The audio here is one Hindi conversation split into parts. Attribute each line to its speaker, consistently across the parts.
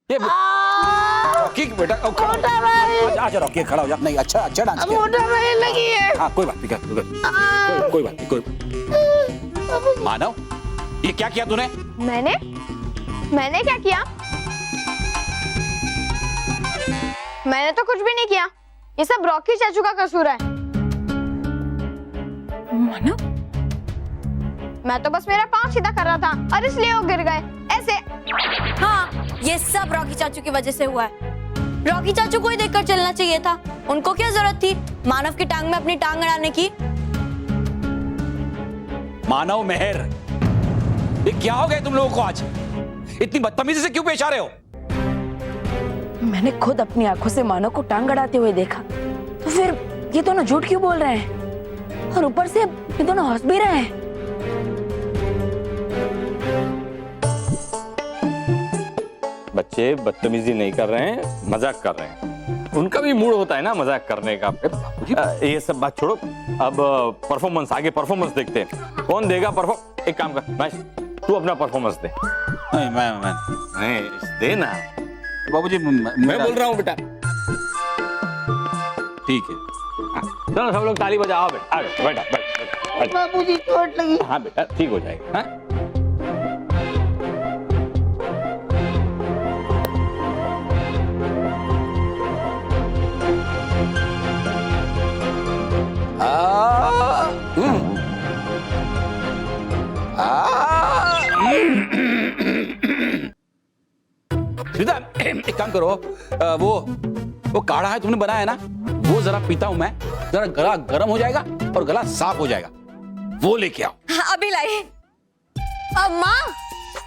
Speaker 1: ये रॉकी बेटा आजा रॉकी खड़ा हो जा। नहीं अच्छा अच्छा डांस किया।
Speaker 2: मोटा भाई लगी है।
Speaker 1: हाँ कोई बात नहीं कोई बात नहीं कोई। मानव ये क्या किया तूने?
Speaker 2: मैंने क्या किया? मैंने तो कुछ भी नहीं किया। ये सब रॉकी चाचू का कसूर है।
Speaker 3: मानव
Speaker 2: मैं तो बस मेरा पाँव सीधा कर रहा था और इसलिए वो गिर गए ऐसे।
Speaker 3: हाँ, ये सब रॉकी चाचू की वजह से हुआ है। रॉकी चाचू को ही देखकर चलना चाहिए था। उनको क्या जरूरत थी मानव की टांग में अपनी टांग अड़ाने की?
Speaker 1: मानव मेहर, ये क्या हो गया तुम लोगों को आज? इतनी बदतमीजी से क्यों पेश आ रहे हो?
Speaker 4: मैंने खुद अपनी आंखों से मानव को टांग अड़ाते हुए देखा, तो फिर ये दोनों झूठ क्यों बोल रहे हैं? और ऊपर से ये दोनों हंस भी रहे हैं।
Speaker 5: बच्चे बदतमीजी नहीं कर रहे हैं, मजाक कर रहे हैं। उनका भी मूड होता है ना मजाक करने का। ये सब बात छोड़ो, अब परफॉर्मेंस, आगे परफॉर्मेंस देखते हैं। कौन देगा परफॉर्म? एक काम कर महेश, तू अपना परफॉर्मेंस दे।
Speaker 1: नहीं मैं
Speaker 5: नहीं दे ना
Speaker 1: बाबूजी
Speaker 5: मैं बोल रहा हूँ बेटा।
Speaker 1: ठीक है।
Speaker 5: चलो सब लोग ताली बजाओ। बेटा बैठ।
Speaker 2: बाबूजी चोट लगी।
Speaker 5: हाँ बेटा ठीक हो जाएगा। हाँ?
Speaker 1: एक काम करो, वो काढ़ा है तुमने बनाया है ना, वो जरा पीता हूं मैं, जरा गला गर्म हो जाएगा और गला साफ हो जाएगा। वो लेके आओ।
Speaker 3: हाँ, अभी लाइए। अब माँ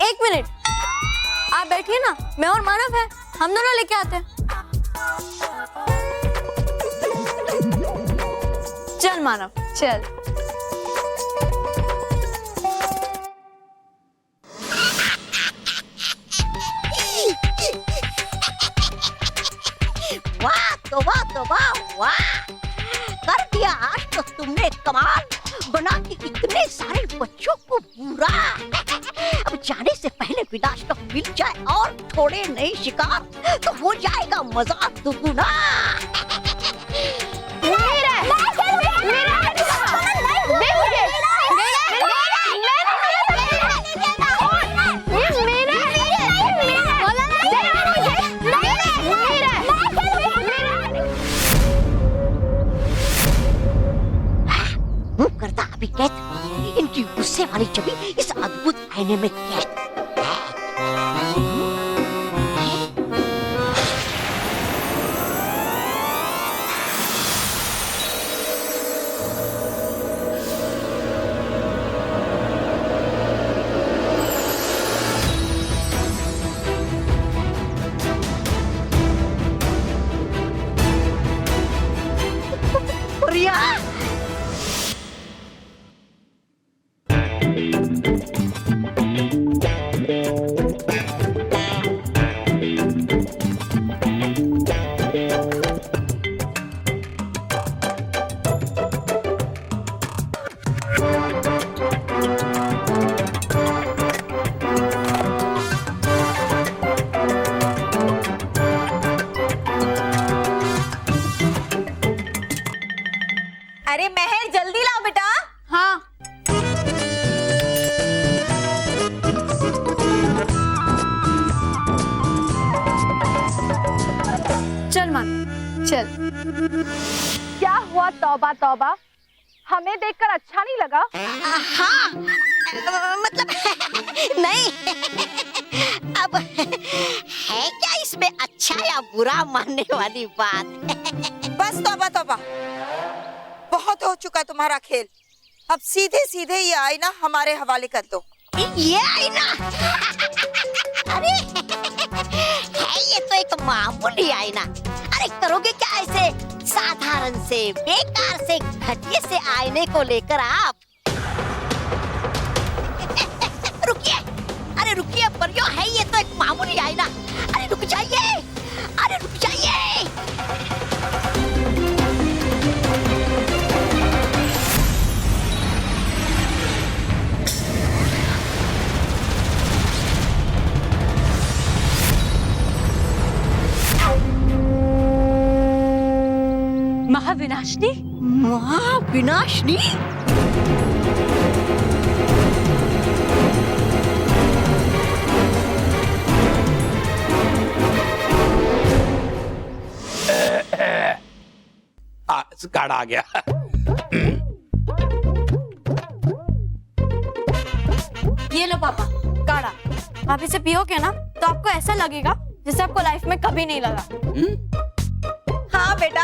Speaker 3: 1 मिनट आप बैठिए ना, मैं और मानव है, हम दोनों लेके आते हैं। चल मानव चल।
Speaker 6: वाह कर दिया आज तो तुमने कमाल, बना के इतने सारे बच्चों को बुरा। अब जाने से पहले विनाश तो मिल जाए और थोड़े नए शिकार तो हो जाएगा मजा दुगुना। करता अभी कैद, इनकी गुस्से वाली छवि इस अद्भुत आईने में कैद। प्रिया
Speaker 3: अरे महर जल्दी लाओ बेटा। हाँ चल मान चल।
Speaker 2: क्या हुआ? तौबा तौबा, हमें देखकर अच्छा नहीं लगा?
Speaker 6: हाँ मतलब नहीं, अब है क्या इसमें अच्छा या बुरा मानने वाली बात?
Speaker 7: बस तौबा तौबा, बहुत हो चुका तुम्हारा खेल। अब सीधे सीधे ये आईना हमारे हवाले कर दो।
Speaker 6: ये आईना? अरे है ये तो एक मामूली आईना। अरे करोगे क्या ऐसे साधारण से बेकार से घटिया से आईने को लेकर आप? रुकिए, अरे रुकिए परियो, है ये तो एक मामूली आईना। अरे रुक जाइए, अरे रुक जाइए।
Speaker 8: महाविनाशिनी?
Speaker 6: महाविनाशिनी?
Speaker 1: काढ़ा आ गया।
Speaker 3: ये लो पापा काढ़ा। आप इसे पियोगे ना तो आपको ऐसा लगेगा जैसे आपको लाइफ में कभी नहीं लगा।
Speaker 7: हाँ बेटा,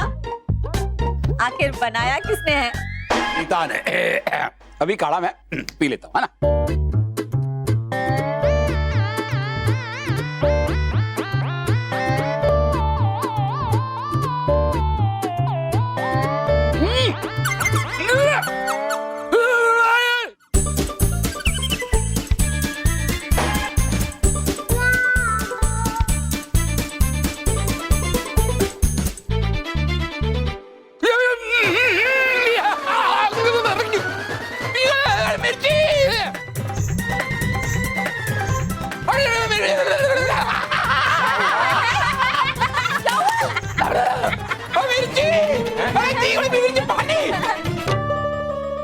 Speaker 7: आखिर बनाया किसने है?
Speaker 1: पिता ने। अभी काढ़ा मैं पी लेता हूँ, है ना?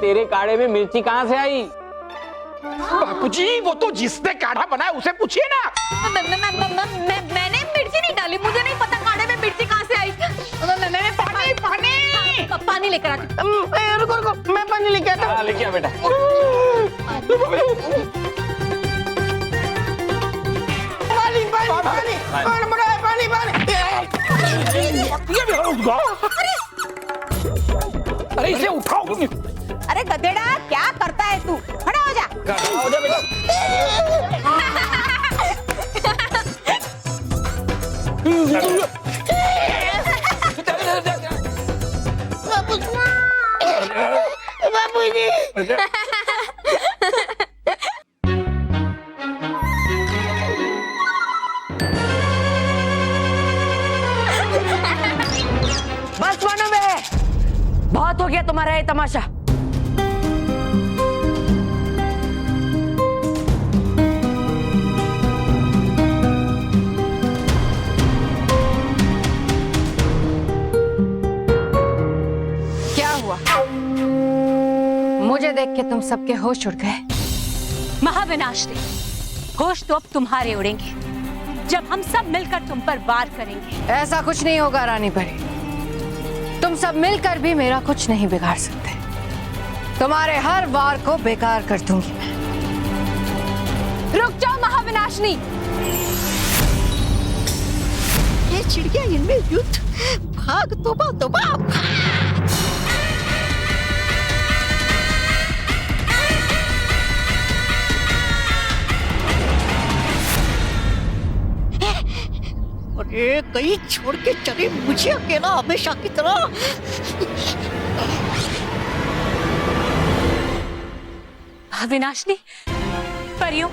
Speaker 9: तेरे काढ़े में मिर्ची कहाँ से आई?
Speaker 1: बापूजी, वो तो जिसने काढ़ा बनाया उसे पूछिए ना।
Speaker 2: मैंने मिर्ची नहीं डाली, मुझे नहीं पता काढ़े में मिर्ची कहाँ से आई। पानी लेकर आती।
Speaker 9: रुको, मैं पानी लेके आता हूँ। लेके आ बेटा।
Speaker 1: अरे इसे उठाओ।
Speaker 7: अरे गधेड़ा, क्या करता है तू? खड़ा हो जा।
Speaker 1: खड़ा हो जा
Speaker 4: बस मानो बे, बहुत हो गया तुम्हारा ये तमाशा।
Speaker 8: क्या हुआ? मुझे देख के तुम सबके होश उड़ गए? महाविनाशिनी, होश तो अब तुम्हारे उड़ेंगे जब हम सब मिलकर तुम पर वार करेंगे। ऐसा कुछ नहीं होगा रानी परी, तुम सब मिलकर भी मेरा कुछ नहीं बिगाड़ सकते। तुम्हारे हर वार को बेकार कर दूंगी मैं। रुक जाओ महाविनाशिनी।
Speaker 6: ये चिड़िया इनमें युद्ध, भाग तोबा तोबा। अरे कहीं छोड़ के चले मुझे अकेला हमेशा की तरह।
Speaker 8: महाविनाशिनी, परियों,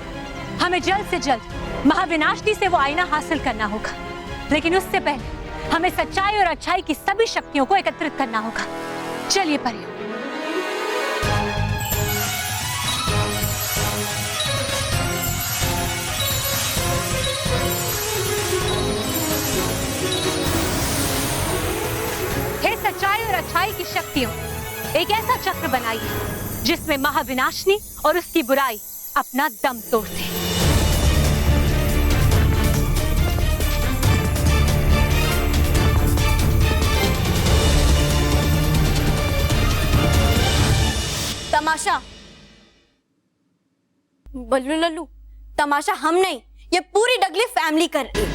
Speaker 8: हमें जल्द से जल्द महाविनाशिनी से वो आईना हासिल करना होगा, लेकिन उससे पहले हमें सच्चाई और अच्छाई की सभी शक्तियों को एकत्रित करना होगा। चलिए परियों। हे सच्चाई और अच्छाई की शक्तियों, एक ऐसा चक्र बनाइए जिसमें महाविनाशिनी और उसकी बुराई अपना दम तोड़ दे।
Speaker 3: तमाशा बल्लू लल्लू, तमाशा हम नहीं, ये पूरी डगली फैमिली कर रही है।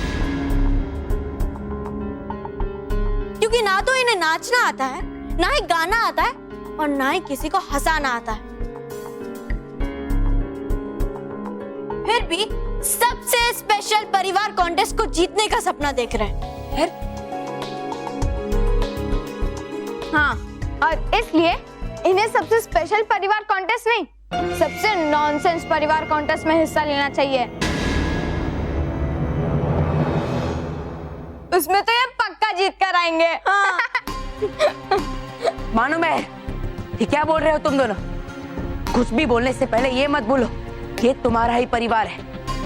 Speaker 3: क्योंकि ना तो इन्हें नाचना आता है, ना ही गाना आता है, और ना ही किसी को हंसाना आता है। फिर भी सबसे स्पेशल परिवार कॉन्टेस्ट को जीतने का सपना देख रहे हैं।
Speaker 2: फिर हाँ, और इसलिए इन्हें सबसे स्पेशल परिवार कॉन्टेस्ट नहीं, सबसे नॉनसेंस परिवार कॉन्टेस्ट में हिस्सा लेना चाहिए। उसमें तो ये पक्का जीत कर आएंगे। हाँ।
Speaker 4: मानो मैं, ये क्या बोल रहे हो तुम दोनों? कुछ भी बोलने से पहले ये मत बोलो कि ये तुम्हारा ही परिवार है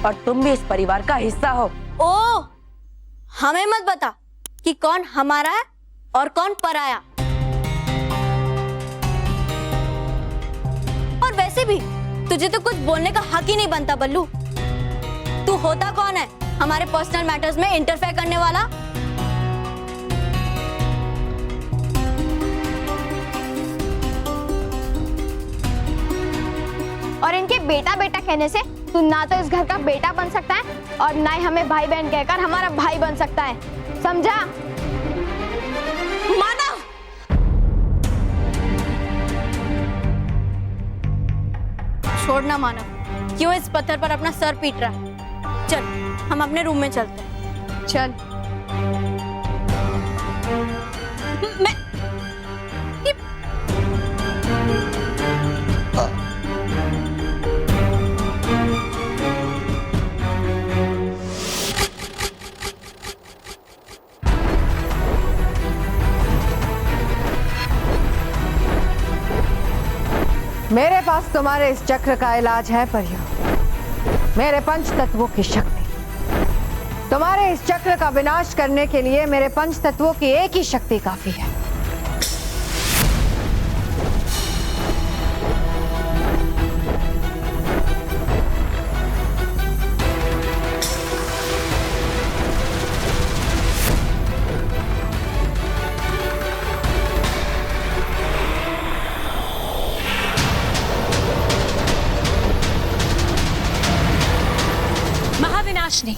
Speaker 4: और तुम भी इस परिवार का हिस्सा हो।
Speaker 3: ओ, हमें मत बता कि कौन हमारा है और कौन पराया। से भी? तुझे तो कुछ बोलने का हक ही नहीं बनता बल्लू। तू होता कौन है हमारे पर्सनल मैटर्स में इंटरफेयर करने वाला?
Speaker 2: और इनके बेटा बेटा कहने से तू ना तो इस घर का बेटा बन सकता है और ना ही हमें भाई बहन कहकर हमारा भाई बन सकता है, समझा?
Speaker 3: मानव! छोड़ना मानव, क्यों इस पत्थर पर अपना सर पीट रहा है? चल हम अपने रूम में चलते हैं।
Speaker 2: चल।
Speaker 3: मैं
Speaker 10: मेरे पास तुम्हारे इस चक्र का इलाज है परियों। मेरे पंच तत्वों की शक्ति। तुम्हारे इस चक्र का विनाश करने के लिए मेरे पंच तत्वों की एक ही शक्ति काफी है।
Speaker 8: महाविनाशिनी,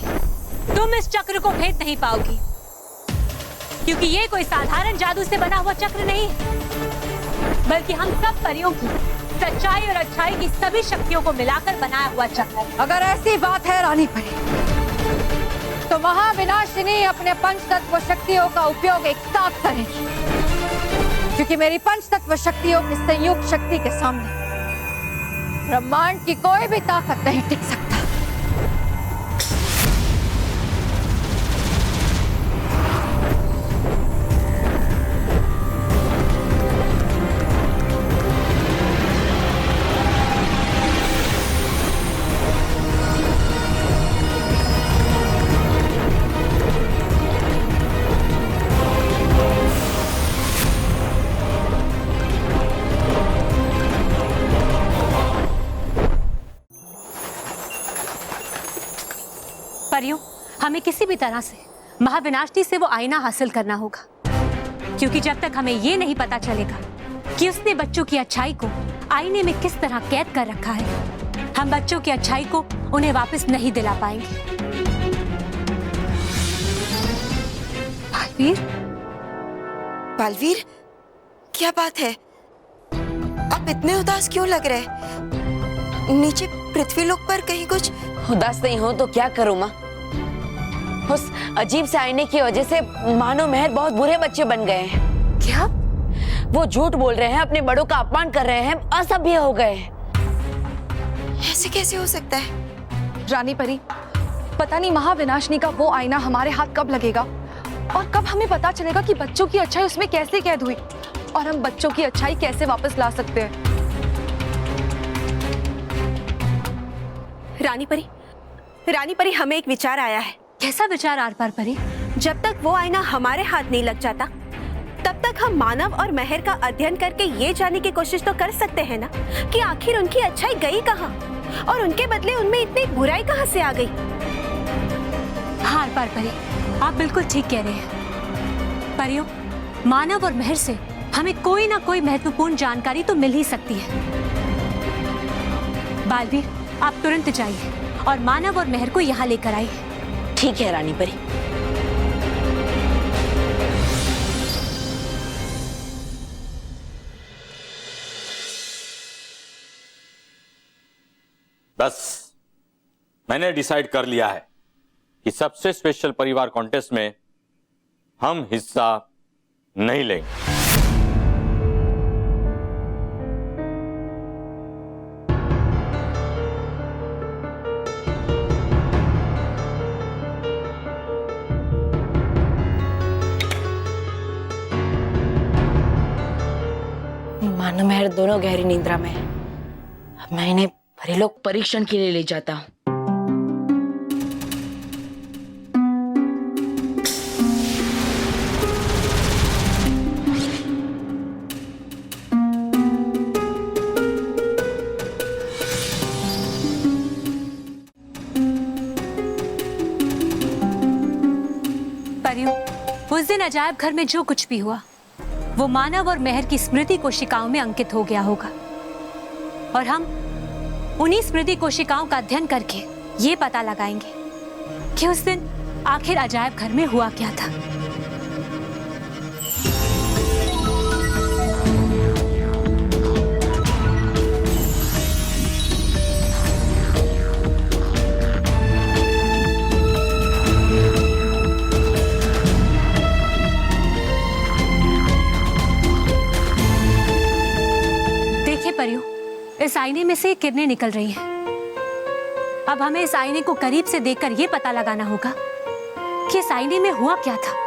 Speaker 8: तुम इस चक्र को भेद नहीं पाओगी, क्योंकि ये कोई साधारण जादू से बना हुआ चक्र नहीं है, बल्कि हम सब परियों की सच्चाई और अच्छाई की सभी शक्तियों को मिलाकर बनाया हुआ चक्र है।
Speaker 10: अगर ऐसी बात है रानी परी, तो महाविनाशिनी अपने पंच तत्व शक्तियों का उपयोग एक साथ करेगी, क्योंकि मेरी पंच तत्व शक्तियों की संयुक्त शक्ति के सामने ब्रह्मांड की कोई भी ताकत नहीं टिक सकता।
Speaker 8: परियों, हमें किसी भी तरह से महाविनाशिनी से वो आईना हासिल करना होगा, क्योंकि जब तक हमें ये नहीं पता चलेगा कि उसने बच्चों की अच्छाई को आईने में किस तरह कैद कर रखा है, हम बच्चों की अच्छाई को उन्हें वापस नहीं दिला पाएंगे। बालवीर,
Speaker 7: बालवीर, क्या बात है? आप इतने उदास क्यों लग रहे? नीचे पृथ्वी लोक पर कहीं कुछ?
Speaker 4: उदास नहीं हो तो क्या करूं माँ? उस अजीब से आईने की वजह से मानो महर बहुत बुरे बच्चे बन गए हैं।
Speaker 8: क्या?
Speaker 4: वो झूठ बोल रहे हैं, अपने बड़ों का अपमान कर रहे हैं, असभ्य हो गए हैं।
Speaker 7: ऐसे कैसे हो सकता है?
Speaker 11: रानी परी, पता नहीं महाविनाशिनी का वो आईना हमारे हाथ कब लगेगा और कब हमें पता चलेगा कि बच्चों की अच्छाई उसमें कैसे कैद हुई और हम बच्चों की अच्छाई कैसे वापस ला सकते हैं।
Speaker 12: रानी परी, हमें एक विचार आया है।
Speaker 8: कैसा विचार आर पार परी?
Speaker 12: जब तक वो आईना हमारे हाथ नहीं लग जाता, तब तक हम मानव और महर का अध्ययन करके ये जानने की कोशिश तो कर सकते हैं ना कि आखिर उनकी अच्छाई गई कहाँ और उनके बदले उनमें इतनी बुराई कहाँ से आ गई।
Speaker 8: हाँ पार परी, आप बिल्कुल ठीक कह रहे हैं। परियों, मानव और महर से हमें कोई ना कोई महत्वपूर्ण जानकारी तो मिल ही सकती है। बालवीर, आप तुरंत जाइए और मानव और महर को यहाँ लेकर आइए।
Speaker 4: ठीक है रानी परी।
Speaker 5: बस मैंने डिसाइड कर लिया है कि सबसे स्पेशल परिवार कॉन्टेस्ट में हम हिस्सा नहीं लेंगे।
Speaker 4: मानो महर दोनों गहरी निद्रा में है। अब मैं इन्हें परिलोक परीक्षण के लिए ले जाता हूँ।
Speaker 8: परियों, उस दिन अजायब घर में जो कुछ भी हुआ वो मानव और मेहर की स्मृति कोशिकाओं में अंकित हो गया होगा, और हम उन्हीं स्मृति कोशिकाओं का अध्ययन करके ये पता लगाएंगे कि उस दिन आखिर अजायब घर में हुआ क्या था। देखिए परियों, इस आईने में से किरणें निकल रही हैं। अब हमें इस आईने को करीब से देखकर यह पता लगाना होगा कि इस आईने में हुआ क्या था।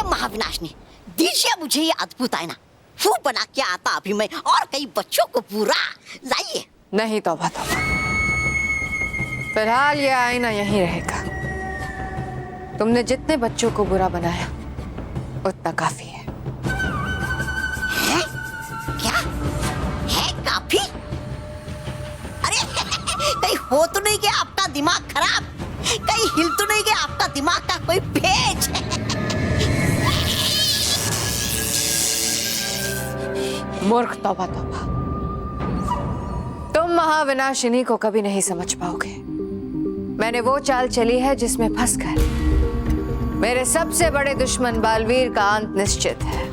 Speaker 6: महाविनाशनी, दीजिए मुझे ये अद्भुत आईना। फूल बना के आता अभी मैं और कई बच्चों को बुरा। लाइए।
Speaker 10: नहीं तौबा तौबा, फिलहाल ये आईना यहीं रहेगा। तुमने जितने बच्चों को बुरा बनाया उतना काफी है।
Speaker 6: क्या है काफी? अरे कहीं हो तो नहीं गया आपका दिमाग खराब? कहीं हिल तो नहीं गया आपका दिमाग का कोई पेच?
Speaker 10: मूर्ख, तौबा तौबा। तुम महाविनाशिनी को कभी नहीं समझ पाओगे। मैंने वो चाल चली है जिसमें फंसकर मेरे सबसे बड़े दुश्मन बालवीर का अंत निश्चित है।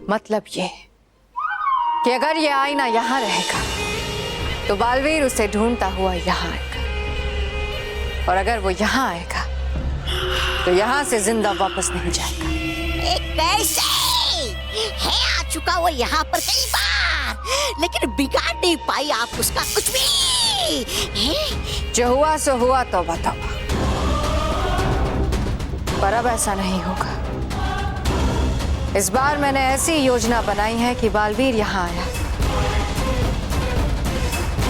Speaker 10: मतलब ये कि अगर ये आईना यहां रहेगा तो बालवीर उसे ढूंढता हुआ यहां आएगा, और अगर वो यहां आएगा तो यहां से जिंदा वापस नहीं जाएगा।
Speaker 6: कैसे है? आ चुका वो यहाँ पर कई बार, लेकिन बिगाड़ नहीं पाई आप उसका कुछ भी।
Speaker 10: जो हुआ सो हुआ, तौबा तौबा। पर अब ऐसा नहीं होगा। इस बार मैंने ऐसी योजना बनाई है कि बालवीर यहाँ आया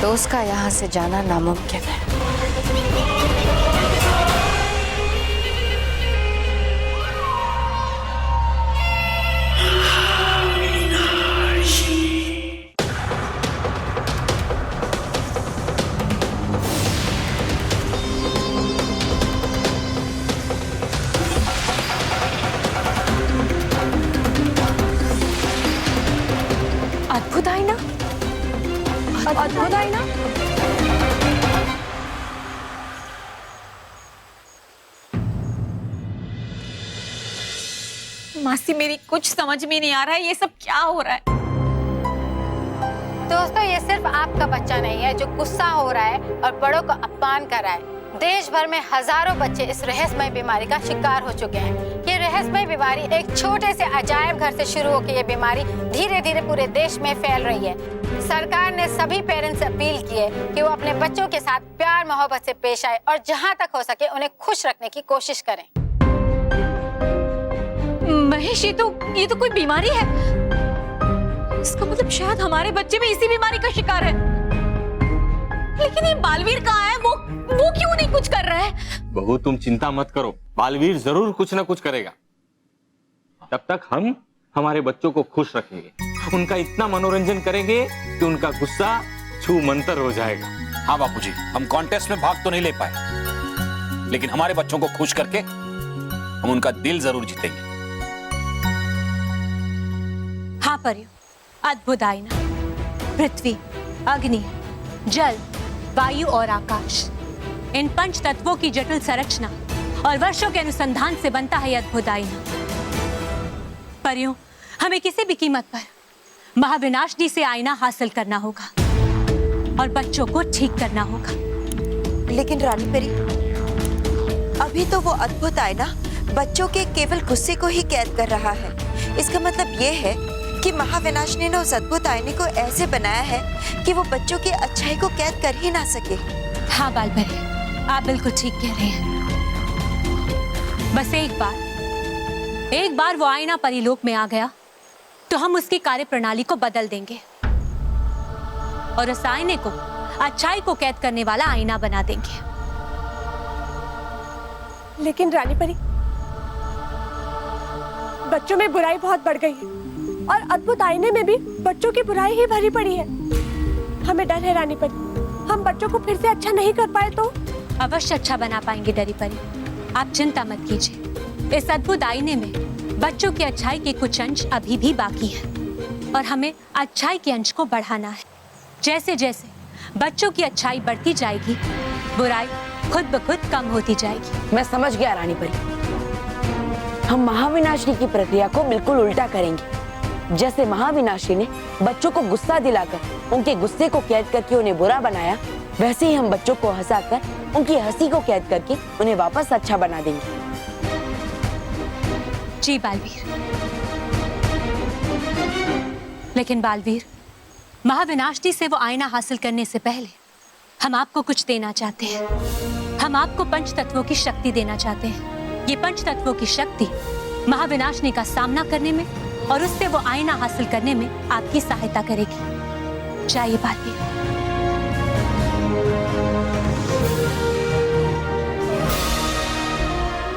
Speaker 10: तो उसका यहाँ से जाना नामुमकिन है।
Speaker 11: अद्भुत आईना, अद्भुत आईना।
Speaker 3: मासी, मेरी कुछ समझ में नहीं आ रहा है, ये सब क्या हो रहा है?
Speaker 10: दोस्तों, ये सिर्फ आपका बच्चा नहीं है जो गुस्सा हो रहा है और बड़ों का अपमान कर रहा है। देश भर में हजारों बच्चे इस रहस्यमय बीमारी का शिकार हो चुके हैं। ये रहस्यमय बीमारी एक छोटे से अजायब घर से शुरू होकर ये बीमारी धीरे धीरे पूरे देश में फैल रही है। सरकार ने सभी पेरेंट्स से अपील की है कि वो अपने बच्चों के साथ प्यार मोहब्बत से पेश आए और जहाँ तक हो सके उन्हें खुश रखने की कोशिश करें।
Speaker 3: महेश, ये तो कोई बीमारी है। इसका मतलब शायद हमारे बच्चे भी इसी बीमारी का शिकार है। लेकिन ये बालवीर कहाँ है? वो क्यों नहीं कुछ कर रहा है?
Speaker 5: बहू, तुम चिंता मत करो, बालवीर जरूर कुछ ना कुछ करेगा। तब तक हम हमारे बच्चों को खुश रखेंगे, उनका इतना मनोरंजन करेंगे कि उनका गुस्सा छू मंतर हो जाएगा।
Speaker 1: हाँ बापूजी, हम कॉन्टेस्ट में भाग तो नहीं ले पाए, लेकिन हमारे बच्चों को खुश करके हम उनका दिल जरूर जीतेंगे।
Speaker 8: हाँ परियों, अद्भुत आईना पृथ्वी, अग्नि, जल, वायु और आकाश, इन पंच तत्वों की जटिल संरचना और वर्षों के अनुसंधान से बनता है यह अद्भुत आईना। परियों, हमें किसी भी कीमत पर महाविनाशनी से आईना हासिल करना होगा और बच्चों को ठीक करना होगा।
Speaker 7: लेकिन रानी परी, अभी तो वो अद्भुत आईना बच्चों के केवल गुस्से को ही कैद कर रहा है। इसका मतलब ये है कि महाविनाशिनी ने उस अद्भुत आईने को ऐसे बनाया है कि वो बच्चों की अच्छाई को कैद कर ही ना सके।
Speaker 8: हाँ बालपरी, आप बिल्कुल ठीक कह रहे हैं। बस एक बार वो आईना परिलोक में आ गया तो हम उसकी कार्य प्रणाली को बदल देंगे और उस आईने को अच्छाई को कैद करने वाला आईना बना देंगे।
Speaker 12: लेकिन रानी परी, बच्चों में बुराई बहुत बढ़ गई है और अद्भुत आईने में भी बच्चों की बुराई ही भरी पड़ी है। हमें डर है रानी परी, हम बच्चों को फिर से अच्छा नहीं कर पाए तो।
Speaker 8: अवश्य अच्छा बना पाएंगे डरी परी, आप चिंता मत कीजिए। इस अद्भुत आईने में बच्चों की अच्छाई के कुछ अंश अभी भी बाकी हैं और हमें अच्छाई के अंश को बढ़ाना है। जैसे जैसे बच्चों की अच्छाई बढ़ती जाएगी, बुराई खुद ब खुद कम होती जाएगी।
Speaker 4: मैं समझ गया रानी परी। हम महाविनाशिनी की प्रक्रिया को बिल्कुल उल्टा करेंगे। जैसे महाविनाशिनी ने बच्चों को गुस्सा दिलाकर उनके गुस्से को कैद करके उन्हें बुरा बनाया, वैसे ही हम बच्चों को हंसाकर उनकी हंसी को कैद करके उन्हें वापस अच्छा बना देंगे।
Speaker 8: जी बालवीर। लेकिन बालवीर, महाविनाशिनी से वो आईना हासिल करने से पहले हम आपको कुछ देना चाहते हैं। हम आपको पंच तत्वों की शक्ति देना चाहते हैं। ये पंच तत्वों की शक्ति महाविनाशिनी का सामना करने में और उससे वो आईना हासिल करने में आपकी सहायता करेगी। चाहिए बालवीर।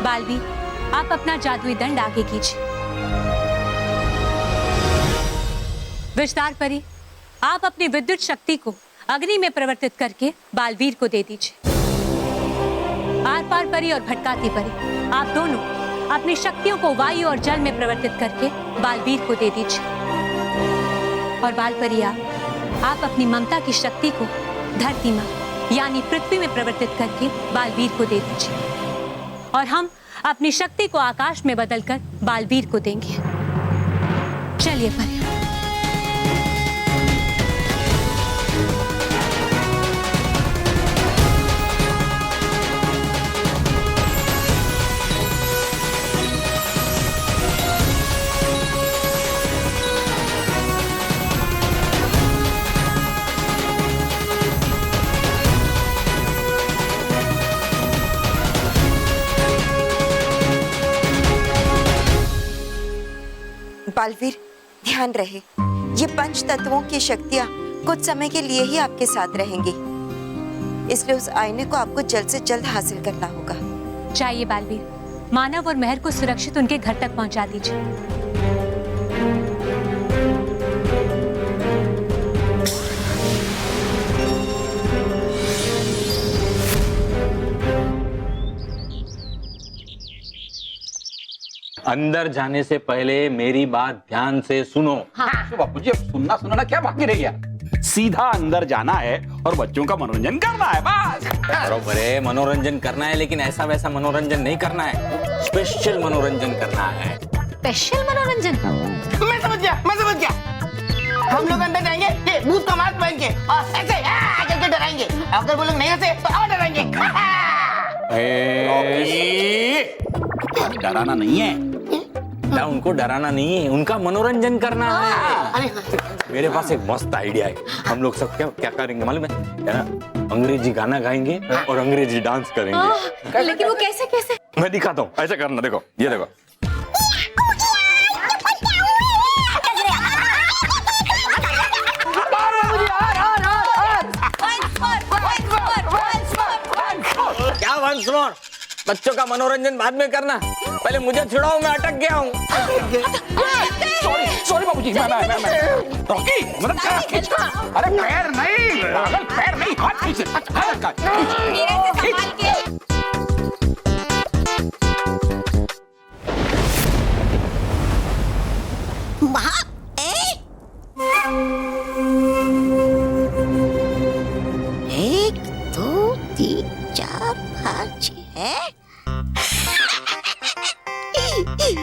Speaker 8: बालवीर, आप अपना जादुई दंड आगे कीजिए। विस्तार परी, आप अपनी विद्युत शक्ति को अग्नि में परिवर्तित करके बालवीर को दे दीजिए। आर पार परी और भटकाती परी, आप दोनों अपनी शक्तियों को वायु और जल में परिवर्तित करके बालवीर को दे दीजिए। और बाल परी, आप अपनी ममता की शक्ति को धरती में यानी पृथ्वी में परिवर्तित करके बालवीर को दे दीजिए। और हम अपनी शक्ति को आकाश में बदलकर बालवीर को देंगे। चलिए परी।
Speaker 7: बालवीर, ध्यान रहे, ये पंच तत्वों की शक्तियां कुछ समय के लिए ही आपके साथ रहेंगी, इसलिए उस आईने को आपको जल्द से जल्द हासिल करना होगा।
Speaker 8: चाहिए बालवीर, मानव और मेहर को सुरक्षित उनके घर तक पहुंचा दीजिए।
Speaker 5: अंदर जाने से पहले मेरी बात ध्यान से सुनो।
Speaker 1: हाँ। तो बापू जी, अब सुनना क्या बाकी रह गया? सीधा अंदर जाना है और बच्चों का मनोरंजन करना है, बस।
Speaker 5: बरोबर है, मनोरंजन करना है, लेकिन ऐसा वैसा मनोरंजन नहीं करना है, स्पेशल मनोरंजन करना है।
Speaker 8: स्पेशल मनोरंजन?
Speaker 9: मैं समझ गया। हम लोग अंदर जाएंगे, ये भूत का मास्क पहन के और ऐसे करके डराएंगे। अगर वो लोग नहीं हंसे तो और डराएंगे।
Speaker 1: डराना नहीं है
Speaker 5: ना, उनको डराना नहीं है, उनका मनोरंजन करना है। मेरे पास एक मस्त आइडिया है। हम लोग सब क्या करेंगे मालूम है ना? अंग्रेजी गाना गाएंगे और अंग्रेजी डांस करेंगे।
Speaker 3: लेकिन वो कैसे?
Speaker 5: मैं दिखाता हूँ, ऐसा करना, देखो, ये देखो। क्या वंस मोर? बच्चों का मनोरंजन बाद में करना, पहले मुझे छुड़ाओ, मैं अटक गया हूँ।
Speaker 1: सॉरी बाबूजी, मैं रॉकी, मतलब खींच। अरे पैर नहीं, पागल, पैर नहीं, हाथ खींच।
Speaker 6: एक, दो, तीन, चार, पाँच, छह।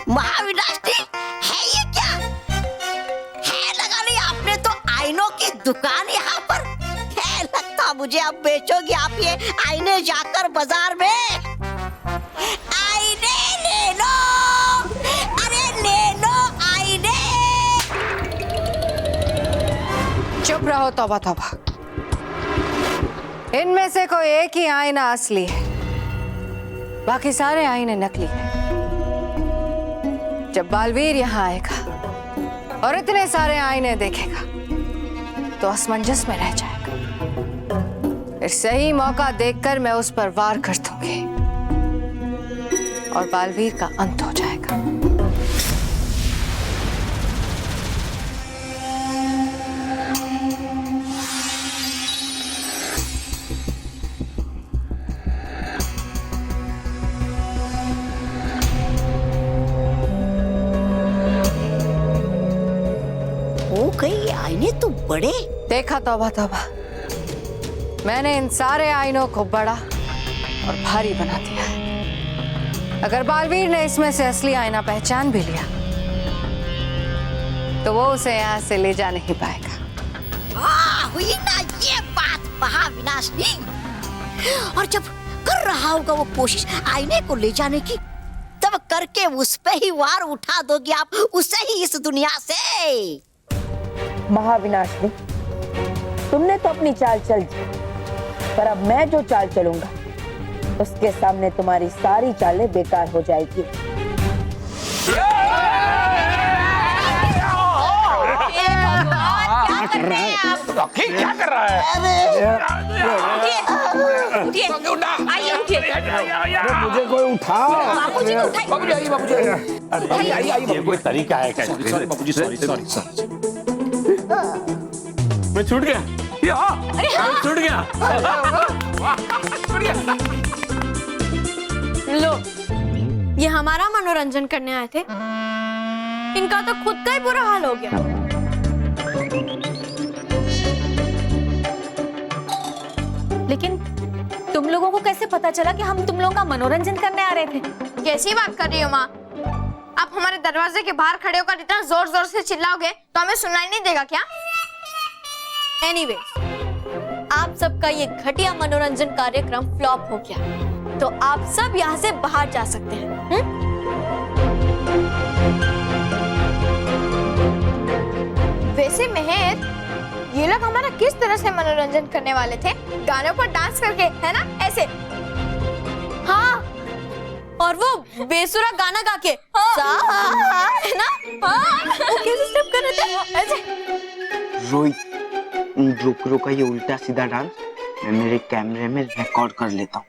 Speaker 6: महाविनाशिनी है ये क्या? है लगा नहीं आपने तो आईनों की दुकान यहाँ पर है। लगता मुझे अब बेचोगी आप ये आईने जाकर बाजार में। आईने ले लो, अरे ले लो आईने।
Speaker 10: चुप रहो तौबा तौबा। इनमें से कोई एक ही आईना असली है, बाकी सारे आईने नकली हैं। जब बालवीर यहाँ आएगा और इतने सारे आईने देखेगा तो असमंजस में रह जाएगा। फिर सही मौका देखकर मैं उस पर वार कर दूंगी और बालवीर का अंत हो जाएगा।
Speaker 6: हो गई, आईने तो बड़े।
Speaker 10: देखा तौबा तौबा, मैंने इन सारे आईनों को बड़ा और भारी बना दिया है। अगर बालवीर ने इसमें से असली आईना पहचान भी लिया तो वो उसे यहाँ से ले जा नहीं पाएगा।
Speaker 6: हुई ना ये बात महाविनाशनी। और जब कर रहा होगा वो कोशिश आईने को ले जाने की, तब करके उस पे ही वार उठा दोगे आप, उसे ही इस दुनिया से।
Speaker 4: महाविनाशनी, तुमने तो अपनी चाल चल दी, पर अब मैं जो चाल चलूंगा उसके सामने तुम्हारी सारी चालें बेकार हो जाएगी।
Speaker 1: क्या कर रहा है?
Speaker 9: मुझे कोई उठाओ।
Speaker 1: बाबूजी आइए, बाबूजी आइए।
Speaker 5: ये कोई तरीका है क्या?
Speaker 1: बाबूजी सॉरी।
Speaker 5: मैं छूट गया। छूट गया।
Speaker 12: लो, ये हमारा मनोरंजन करने आए थे, इनका तो खुद का ही बुरा हाल हो गया।
Speaker 3: लेकिन तुम लोगों को कैसे पता चला कि हम तुम लोगों का मनोरंजन करने आ रहे थे?
Speaker 2: कैसी बात कर रही हो माँ? आप हमारे दरवाजे के बाहर खड़े होकर इतना जोर जोर से चिल्लाओगे तो हमें सुनाई नहीं देगा क्या?
Speaker 12: एनीवे, आप सबका ये घटिया मनोरंजन कार्यक्रम फ्लॉप हो गया, तो आप सब यहाँ से बाहर जा सकते हैं।
Speaker 2: वैसे मेहर, ये लोग हमारा किस तरह से मनोरंजन करने वाले थे? गानों पर डांस करके, है ना? ऐसे।
Speaker 12: हाँ, और वो बेसुरा गाना गा के, है ना? वो कैसे स्टेप कर रहे थे? ऐसे।
Speaker 9: रोहित, रुक ये उल्टा सीधा डांस मैं मेरे कैमरे में रिकॉर्ड कर लेता हूँ।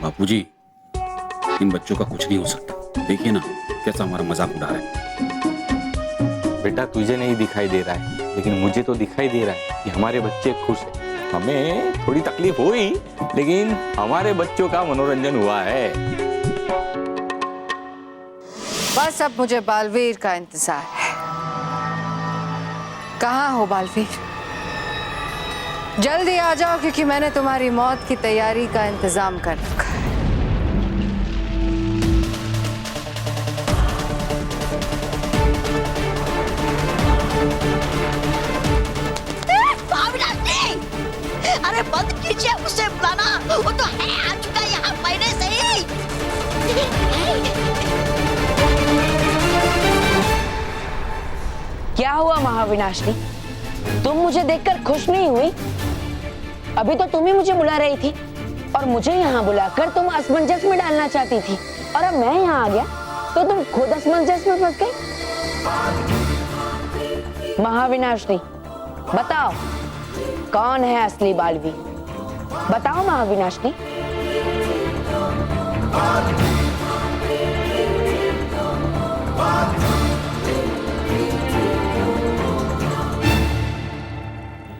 Speaker 1: बापूजी, इन बच्चों का कुछ नहीं हो सकता। देखिए ना कैसा हमारा मजाक उड़ा रहा है।
Speaker 5: बेटा, तुझे नहीं दिखाई दे रहा है, लेकिन मुझे तो दिखाई दे रहा है कि हमारे बच्चे खुश हैं। हमें थोड़ी तकलीफ हुई, लेकिन हमारे बच्चों का मनोरंजन हुआ है।
Speaker 10: बस अब मुझे बालवीर का इंतजार है। कहाँ हो बालवीर? जल्दी आ जाओ, क्योंकि मैंने तुम्हारी मौत की तैयारी का इंतजाम कर रखा है।
Speaker 6: अरे बंद कीजिए उसे बुलाना, वो तो है आ चुका यहाँ पहले से ही।
Speaker 4: क्या हुआ महाविनाशनी? तुम मुझे देखकर खुश नहीं हुई? अभी तो तुम ही मुझे बुला रही थी और मुझे यहाँ बुलाकर तुम असमंजस में डालना चाहती थी, और अब मैं यहाँ आ गया तो तुम खुद असमंजस में फंस गई। महाविनाशनी, बताओ कौन है असली बालवीर? बताओ महाविनाशनी।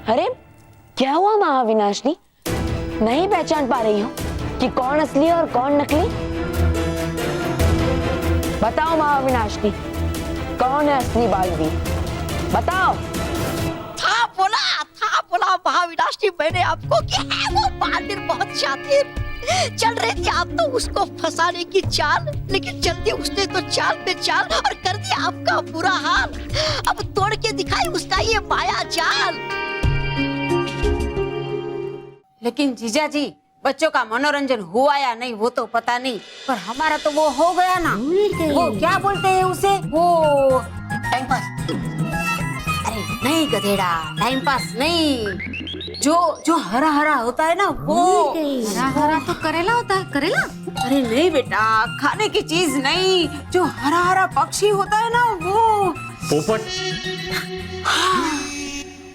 Speaker 4: अरे क्या हुआ महाविनाशनी? नहीं पहचान पा रही हो कि कौन असली है और कौन नकली? बताओ महाविनाशनी, कौन है असली बालवीर? बताओ।
Speaker 6: था बोला महाविनाशनी मैंने आपको कि है वो बालवीर बहुत शातिर। चल रही थी आप तो उसको फंसाने की चाल, लेकिन जल्दी उसने तो चाल पे चाल और कर दिया आपका बुरा हाल। अब तोड़ के दिखाई उसका ये माया जाल।
Speaker 8: लेकिन जीजा जी,
Speaker 6: बच्चों का मनोरंजन हुआ या नहीं वो तो पता नहीं, पर हमारा तो वो हो गया ना। वो क्या बोलते हैं उसे, वो टाइम पास। अरे नहीं गधेड़ा, टाइम पास नहीं, जो हरा हरा होता है ना वो।
Speaker 3: हरा हरा तो करेला होता है, करेला।
Speaker 6: अरे नहीं बेटा, खाने की चीज नहीं, जो हरा हरा पक्षी होता है ना वो।
Speaker 5: पोपट।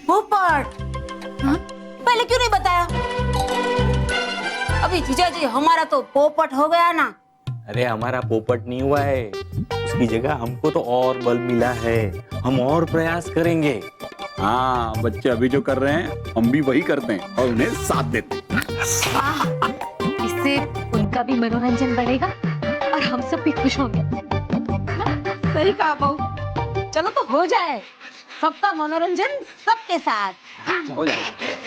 Speaker 6: पोपट। हाँ? पहले क्यों नहीं बताया? अभी जीजा जी हमारा तो पोपट हो गया ना।
Speaker 5: अरे हमारा पोपट नहीं हुआ है, उसकी जगह हमको तो और बल मिला है, हम और प्रयास करेंगे।
Speaker 1: हाँ, बच्चे अभी जो कर रहे हैं हम भी वही करते हैं और उन्हें साथ देते हैं।
Speaker 3: इससे उनका भी मनोरंजन बढ़ेगा और हम सब भी खुश होंगे।
Speaker 6: सही कहा बहू। चलो तो हो जाए सबका मनोरंजन सबके साथ।
Speaker 1: हो जाएगा।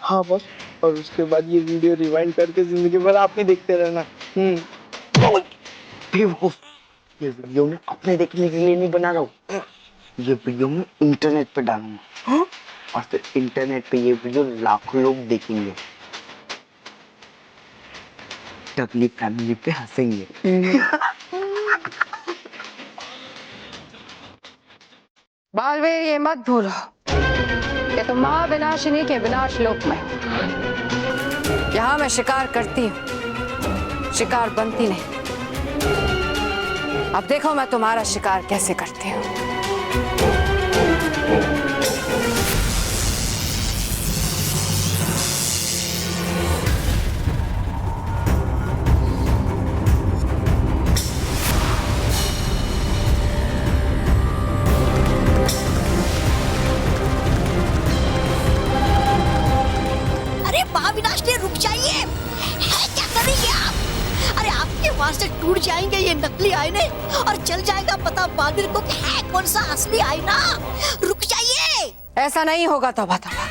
Speaker 9: हाँ बस, और उसके बाद ये वीडियो रिवाइंड करके जिंदगी भर आप ही देखते रहना। बेवकूफ, ये वीडियो मैं अपने देखने के लिए नहीं बना रहा हूँ, ये वीडियो मैं इंटरनेट पे डालूंगा और फिर इंटरनेट पे ये वीडियो लाखों लोग देखेंगे। टकली फैमिली पे हंसेंगे।
Speaker 10: बालवीर, ये मत भूलो कि तुम महाविनाशिनी के विनाश लोक में। यहाँ मैं शिकार करती हूँ, शिकार बनती नहीं। अब देखो मैं तुम्हारा शिकार कैसे करती हूँ।
Speaker 6: रुक जाइए, है क्या करेंगे आप? अरे आपके वहां से टूट जाएंगे ये नकली आईने और चल जाएगा पता बादल को कि है कौन सा असली आईना। रुक जाइए।
Speaker 10: ऐसा नहीं होगा तौबा तौबा।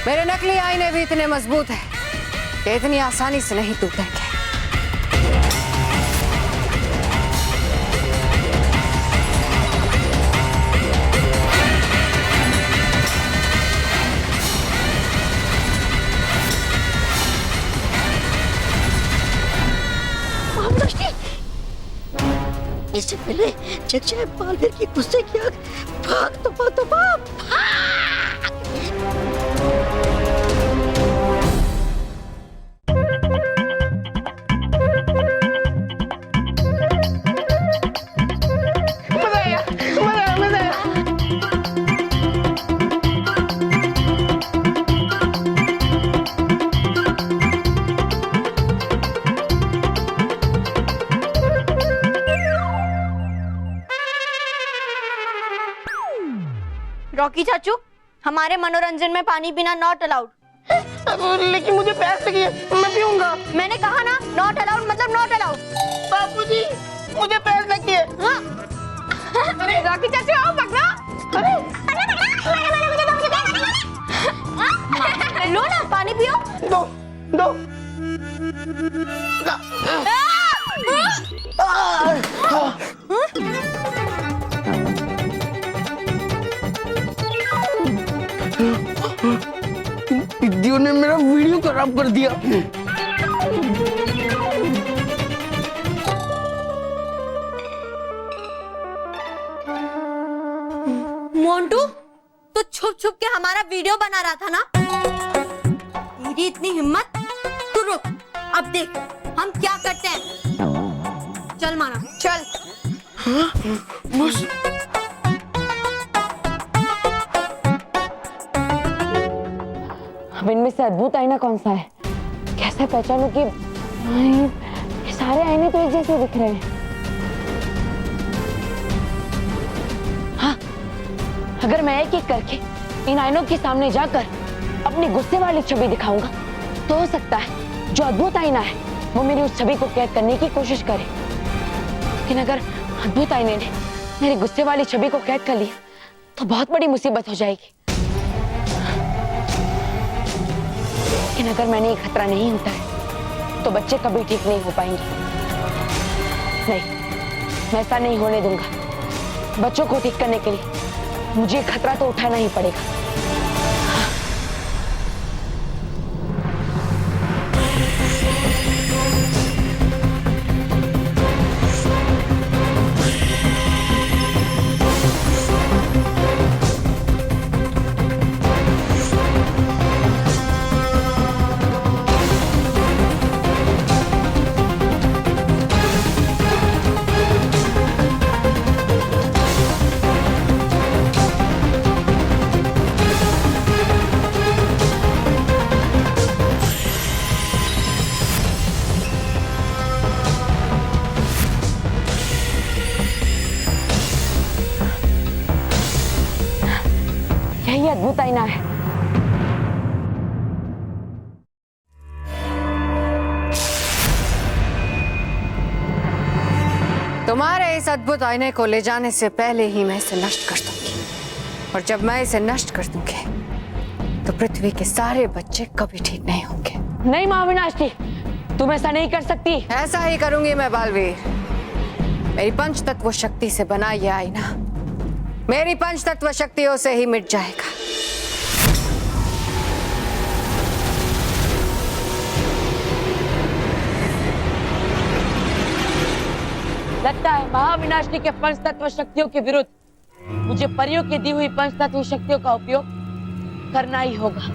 Speaker 10: मेरे नकली आईने भी इतने मजबूत हैं कि इतनी आसानी से नहीं टूटेंगे।
Speaker 6: इससे पहले जग जाए बालवीर की गुस्से की आग, भाग तौबा तौबा भाग।
Speaker 9: मजा आया, मजा आया।
Speaker 2: रॉकी चाचू, हमारे मनोरंजन में पानी पीना नॉट अलाउड।
Speaker 9: लेकिन मुझे प्यास लगी है, मैं पीऊंगा।
Speaker 2: मैंने कहा ना नॉट अलाउड मतलब नॉट अलाउड।
Speaker 9: बापूजी, मुझे प्यास लगी है।
Speaker 2: हाँ। रॉकी चाचू आओ पकड़ो। लो ना पानी पियो।
Speaker 9: दो। दीदियों ने मेरा वीडियो खराब कर दिया।
Speaker 2: मोंटू, तो छुप छुप के हमारा वीडियो बना रहा था ना? तेरी इतनी हिम्मत? तू रुक, अब देख हम क्या करते हैं। चल माना, चल।
Speaker 9: बस।
Speaker 4: अब इनमें से अद्भुत आईना कौन सा है? कैसे पहचानूं कि ये सारे आईने तो एक जैसे दिख रहे हैं? हाँ, अगर मैं एक एक करके इन आईनों के सामने जाकर अपनी गुस्से वाली छवि दिखाऊंगा तो हो सकता है जो अद्भुत आईना है वो मेरी उस छवि को कैद करने की कोशिश करे। लेकिन अगर अद्भुत आईने ने मेरी गुस्से वाली छवि को कैद कर लिया तो बहुत बड़ी मुसीबत हो जाएगी। लेकिन अगर मैंने ये खतरा नहीं उठाया तो बच्चे कभी ठीक नहीं हो पाएंगे। नहीं, मैं ऐसा नहीं होने दूंगा। बच्चों को ठीक करने के लिए मुझे खतरा तो उठाना ही पड़ेगा। यही अद्भुत आईना है।
Speaker 10: तुम्हारे इस अद्भुत आईने को ले जाने से पहले ही मैं इसे नष्ट कर दूंगी, और जब मैं इसे नष्ट कर दूंगी तो पृथ्वी के सारे बच्चे कभी ठीक नहीं होंगे।
Speaker 4: नहीं महाविनाशी, तुम ऐसा नहीं कर सकती।
Speaker 10: ऐसा ही करूंगी मैं बालवीर। मेरी पंच तत्व शक्ति से बना यह आईना मेरी पंच तत्व शक्तियों से ही मिट जाएगा।
Speaker 4: लगता है महाविनाशी के पंच तत्व शक्तियों के विरुद्ध मुझे परियों की दी हुई पंच तत्व शक्तियों का उपयोग करना ही होगा।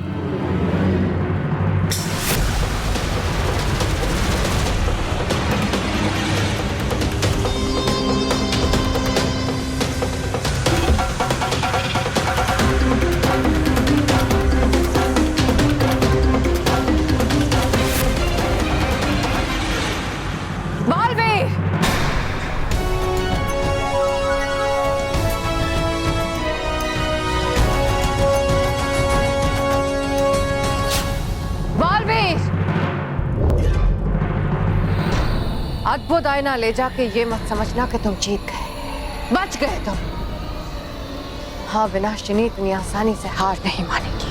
Speaker 10: अद्भुत आईना ले जाके ये मत समझना कि तुम जीत गए, बच गए तुम। हाँ, विनाशिनी इतनी आसानी से हार नहीं मानेगी।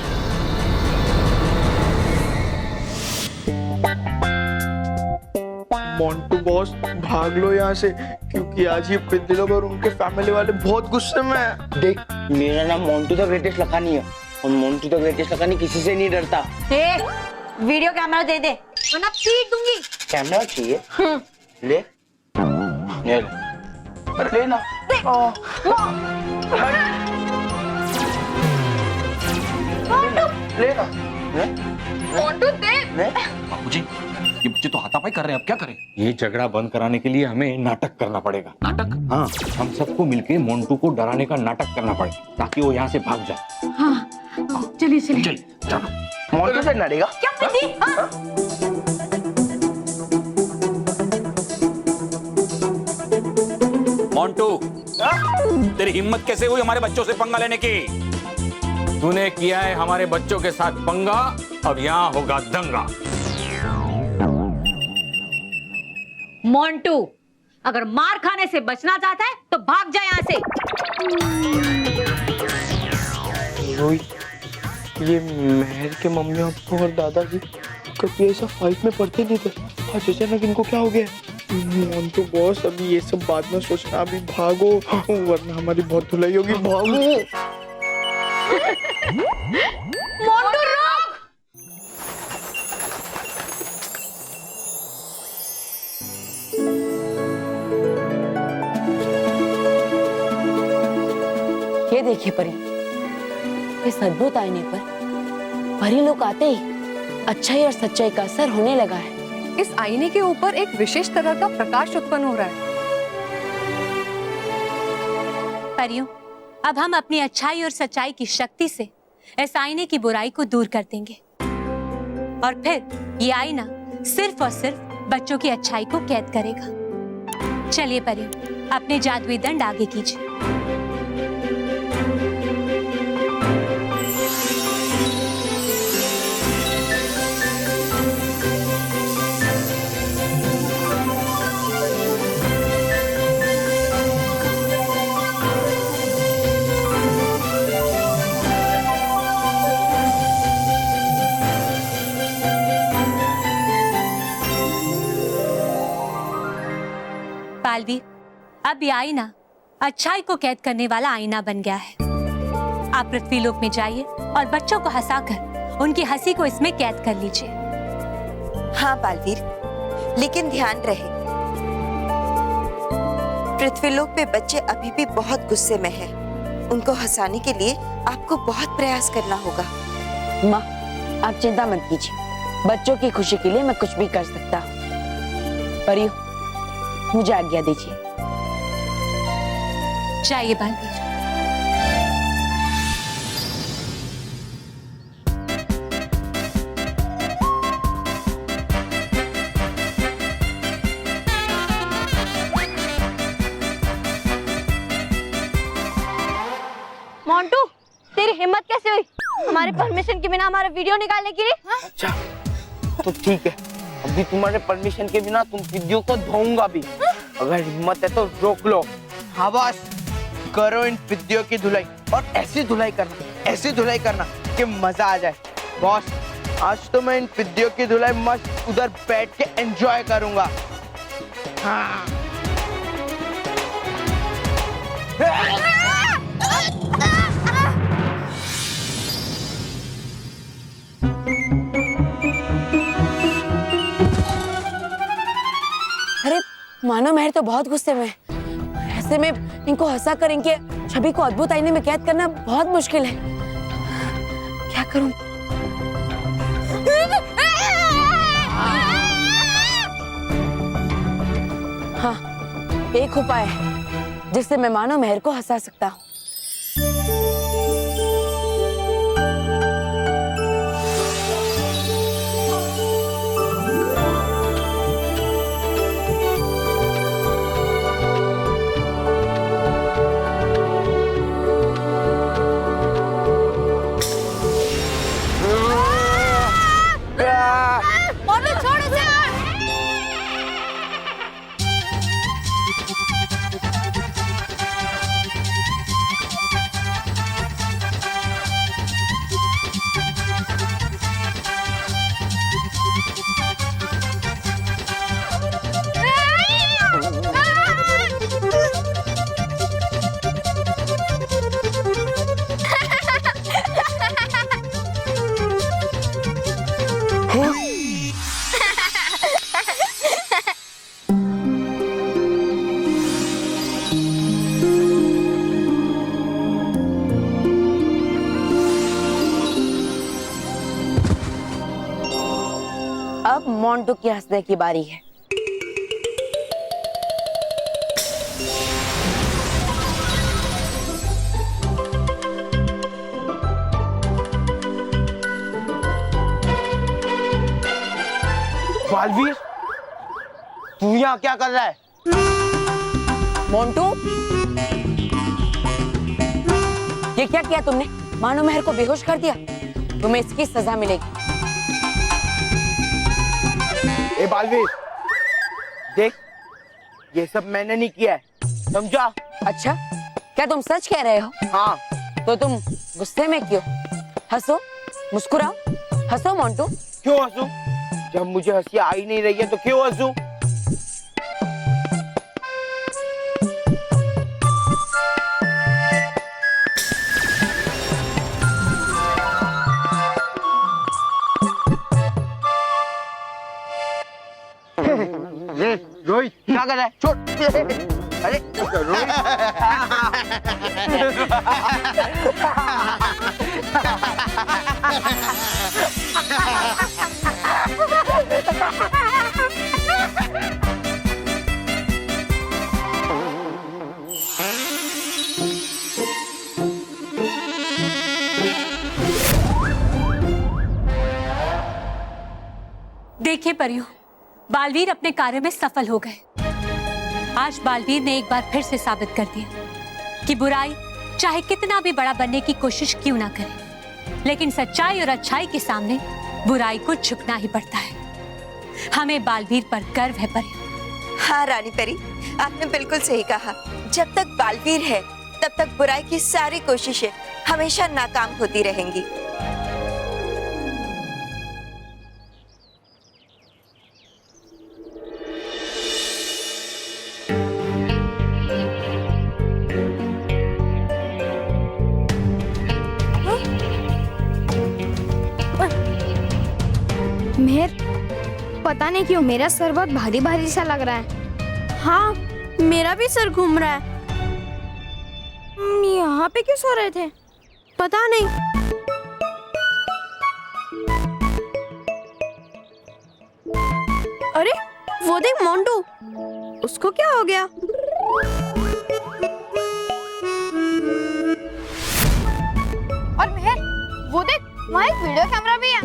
Speaker 9: मोंटू बॉस, भाग लो यहाँ से, क्योंकि आज ये पिद्दी लोग और उनके फैमिली वाले बहुत गुस्से में हैं।
Speaker 13: देख, मेरा नाम मोंटू द ग्रेटेस्ट लखानी है और मोंटू द ग्रेटेस्ट लखानी किसी से नहीं डरता।
Speaker 2: वीडियो कैमरा दे दे वरना पीट दूंगी।
Speaker 13: कैमरा चाहिए? ले ले ले ना। ले ना।
Speaker 11: मोंटू दे।
Speaker 1: बाबूजी, ये बच्चे तो हाथापाई कर रहे हैं, अब क्या करें?
Speaker 5: ये झगड़ा बंद कराने के लिए हमें नाटक करना पड़ेगा।
Speaker 1: नाटक?
Speaker 5: हाँ, हम सबको मिलके मोंटू को डराने का नाटक करना पड़ेगा ताकि वो यहाँ से भाग जाए।
Speaker 11: हाँ, चलिए चलिए।
Speaker 1: चलो।
Speaker 13: मोंटू से लड़ेगा
Speaker 2: क्या पिद्दी?
Speaker 1: मोंटू, तेरी हिम्मत कैसे हुई हमारे बच्चों से पंगा लेने की?
Speaker 5: तूने किया है हमारे बच्चों के साथ पंगा, अब यहाँ होगा दंगा।
Speaker 8: मोंटू, अगर मार खाने से बचना चाहता है तो भाग जा यहाँ से।
Speaker 9: रोहित, ये मेहर के मम्मी पापा और दादाजी कभी ऐसा फाइट में पड़ते नहीं थे, आज अचानक इनको क्या हो गया? मोंटू बॉस, अभी ये सब बाद में सोचना, अभी भागो वरना हमारी बहुत धुलाई होगी। भागो।
Speaker 8: मोंटू रोक!
Speaker 4: ये देखिए परी, इस अद्भुत आईने पर परी लोग आते ही अच्छाई और सच्चाई का असर होने लगा है।
Speaker 11: इस आईने के ऊपर एक विशेष तरह का प्रकाश उत्पन्न हो रहा है।
Speaker 8: परियों, अब हम अपनी अच्छाई और सच्चाई की शक्ति से इस आईने की बुराई को दूर कर देंगे और फिर ये आईना सिर्फ और सिर्फ बच्चों की अच्छाई को कैद करेगा। चलिए परियों, अपने जादुई दंड आगे कीजिए। बालवीर, अब ये आईना अच्छाई को कैद करने वाला आईना बन गया है। आप पृथ्वीलोक में जाइए और बच्चों को हंसाकर उनकी हंसी को इसमें कैद कर लीजिए।
Speaker 7: हाँ बालवीर, लेकिन ध्यान रहे पृथ्वीलोक पे बच्चे अभी भी बहुत गुस्से में हैं। उनको हंसाने के लिए आपको बहुत प्रयास करना होगा।
Speaker 4: माँ, आप चिंता मत कीजिए, बच्चों की खुशी के लिए मैं कुछ भी कर सकता हूँ। परियो, मुझे आज्ञा दीजिए।
Speaker 8: जाइए बालवीर।
Speaker 2: मोंटू, तेरी हिम्मत कैसे हुई हमारे परमिशन के बिना हमारा वीडियो निकालने की?
Speaker 13: अच्छा तो ठीक है, अभी तुम्हारे परमिशन के बिना तुम वीडियो को धोऊंगा भी। अगर हिम्मत है तो रोक लो। हाँ बस, करो इन वीडियो की धुलाई, और ऐसी धुलाई करना कि मजा आ जाए। बॉस, आज तो मैं इन वीडियो की धुलाई मस्त उधर बैठ के एंजॉय करूंगा। हाँ।
Speaker 4: अरे मानो मेहर तो बहुत गुस्से में है। ऐसे में इनको हंसा कर इनके छवि को अद्भुत आईने में कैद करना बहुत मुश्किल है। क्या करूं? हाँ, एक उपाय है जिससे मैं मानो मेहर को हंसा सकता हूँ। अब मोंटू की हंसने की बारी है।
Speaker 13: बालवीर, तू यहाँ क्या कर रहा है?
Speaker 4: मोंटू, ये क्या किया तुमने? मानो मेहर को बेहोश कर दिया। तुम्हें इसकी सजा मिलेगी।
Speaker 13: ए बालवीर, देख, ये सब मैंने नहीं किया है, समझा?
Speaker 4: अच्छा, क्या तुम सच कह रहे हो?
Speaker 13: हाँ।
Speaker 4: तो तुम गुस्से में क्यों? हंसो, मुस्कुराओ, हंसो मोंटू।
Speaker 13: क्यों हंसू? जब मुझे हंसी आ ही नहीं रही है तो क्यों हंसू? रोहित क्या कर रहा है? छोड़। अरे रोहित।
Speaker 8: देखिए परियो, बालवीर अपने कार्य में सफल हो गए। आज बालवीर ने एक बार फिर से साबित कर दिया कि बुराई चाहे कितना भी बड़ा बनने की कोशिश क्यों ना करे, लेकिन सच्चाई और अच्छाई के सामने बुराई को झुकना ही पड़ता है। हमें बालवीर पर गर्व है परियो।
Speaker 7: हाँ रानी परी, आपने बिल्कुल सही कहा। जब तक बालवीर है तब तक बुराई की सारी कोशिशें हमेशा नाकाम होती रहेंगी।
Speaker 2: पता नहीं क्यों मेरा सर बहुत भारी भारी सा लग रहा है। हाँ, मेरा भी सर घूम रहा है। यहाँ पे क्यों सो रहे थे? पता नहीं। अरे वो देख मोंटू, उसको क्या हो गया?
Speaker 3: और मेहर, वो देख, वहाँ एक वीडियो कैमरा भी है।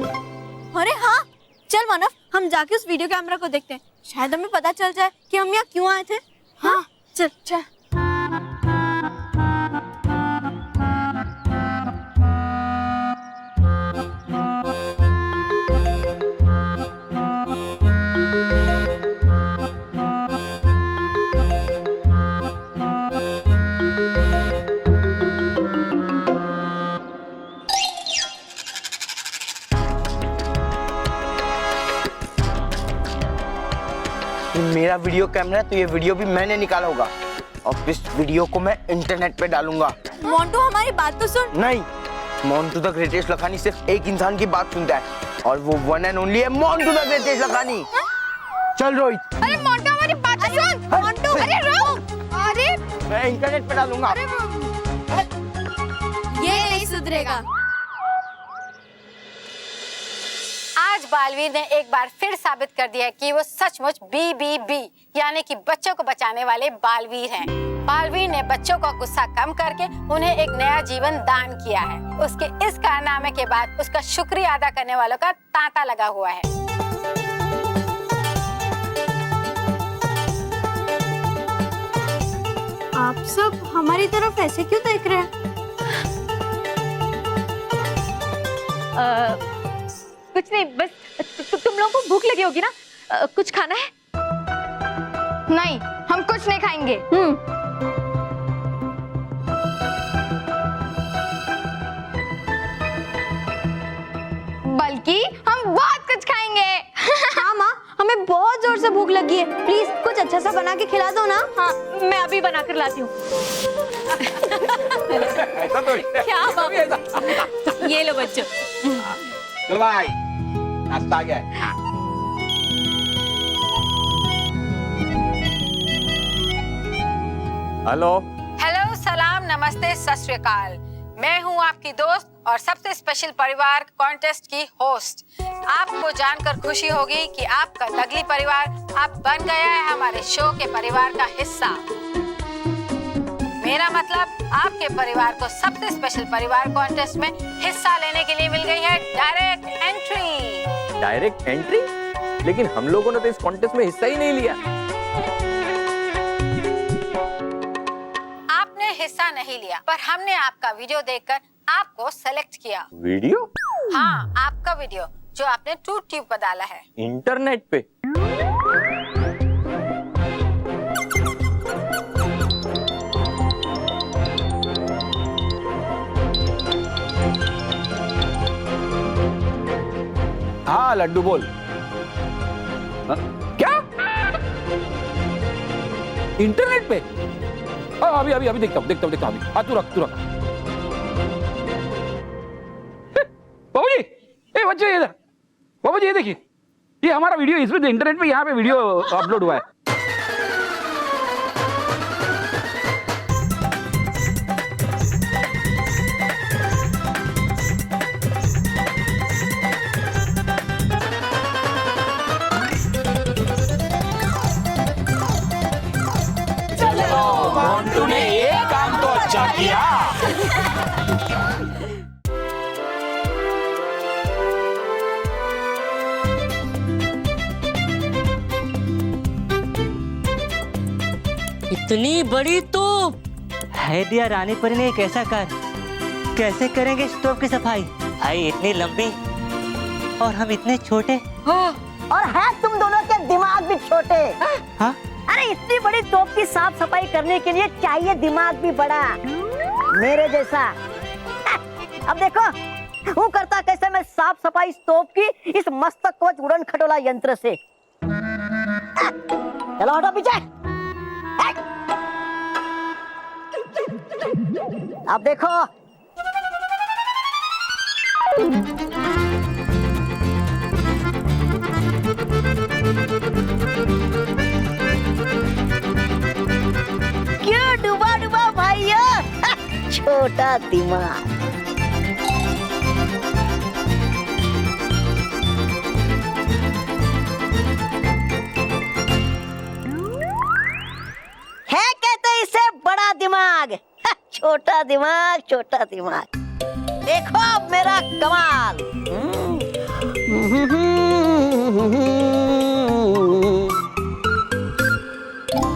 Speaker 2: अरे हाँ, चल मानव, हम जाके उस वीडियो कैमरा को देखते हैं। शायद हमें पता चल जाए कि हम यहाँ क्यों आए थे। हाँ, चल चल।
Speaker 13: मेरा वीडियो कैमरा है तो ये वीडियो भी मैंने निकाला होगा और इस वीडियो को मैं इंटरनेट पे डालूंगा।
Speaker 2: मोंटू, हमारी बात तो सुन।
Speaker 13: नहीं, मोंटू द ग्रेटेस्ट लखानी सिर्फ एक इंसान की बात सुनता है और वो वन एंड ओनली है मोंटू द ग्रेटेस्ट लखानी। चल रोहित।
Speaker 3: अरे मोंटू, हमारी बात तो सुन। मोंटू, अरे रुक। अरे
Speaker 13: मैं इंटरनेट पे डालूंगा।
Speaker 2: ये नहीं सुधरेगा।
Speaker 8: आज बालवीर ने एक बार फिर साबित कर दिया है कि वो सचमुच BBB यानी कि बच्चों को बचाने वाले बालवीर हैं। बालवीर ने बच्चों का गुस्सा कम करके उन्हें एक नया जीवन दान किया है। उसके इस कारनामे के बाद उसका शुक्रिया अदा करने वालों का तांता लगा हुआ है।
Speaker 2: आप सब हमारी तरफ ऐसे क्यों देख रहे हैं?
Speaker 3: कुछ नहीं, बस तुम लोगों को भूख लगी होगी ना? कुछ खाना है? नहीं, हम कुछ नहीं खाएंगे। बल्कि हम बहुत कुछ खाएंगे।
Speaker 2: हाँ माँ, हमें बहुत जोर से भूख लगी है। प्लीज कुछ अच्छा सा बना के खिला दो ना।
Speaker 3: हाँ, मैं अभी बना कर लाती हूँ।
Speaker 1: ऐसा तो
Speaker 3: क्या बात? ये लो बच्चों।
Speaker 1: चल भाई, नाश्ता आ गया है।
Speaker 5: हेलो।
Speaker 8: हेलो, सलाम, नमस्ते, सत श्री अकाल। मैं हूँ आपकी दोस्त और सबसे स्पेशल परिवार कॉन्टेस्ट की होस्ट। आपको जानकर खुशी होगी कि आपका नगली परिवार अब बन गया है हमारे शो के परिवार का हिस्सा। मेरा मतलब आपके परिवार को सबसे स्पेशल परिवार कॉन्टेस्ट में हिस्सा लेने के लिए मिल गई है डायरेक्ट एंट्री।
Speaker 5: Direct entry? लेकिन हम लोगों ने तो इस कॉन्टेस्ट में हिस्सा ही नहीं लिया।
Speaker 8: आपने हिस्सा नहीं लिया, पर हमने आपका वीडियो देखकर आपको सेलेक्ट किया।
Speaker 5: वीडियो?
Speaker 8: हाँ, आपका वीडियो जो आपने ट्यूब पर डाला है।
Speaker 5: इंटरनेट पे?
Speaker 1: हाँ लड्डू बोल। हाँ? क्या? इंटरनेट पे? अभी अभी अभी देखता हूँ अभी। हाँ तू रख। बाबू जी, ए बच्चे ये इधर। बाबू जी ये देखिए, ये हमारा वीडियो इसमें इंटरनेट पे यहाँ पे वीडियो अपलोड हुआ है। मोंटू ने ये काम तो अच्छा किया।
Speaker 14: इतनी बड़ी तोप है दिया रानी परी ने। एक ऐसा कर, कैसे करेंगे स्टोव की सफाई? भाई इतनी लंबी और हम इतने छोटे।
Speaker 6: और है तुम दोनों के दिमाग भी छोटे।
Speaker 14: हाँ?
Speaker 6: अरे इतनी बड़ी तोप की साफ सफाई करने के लिए चाहिए दिमाग भी बड़ा, मेरे जैसा। अब देखो वो करता कैसे मैं साफ सफाई इस तोप की इस मस्त कवच उड़न खटोला यंत्र से। चलो हटो पीछे। अब देखो छोटा दिमाग। है कहते इसे बड़ा दिमाग, छोटा दिमाग, छोटा दिमाग। देखो अब मेरा कमाल।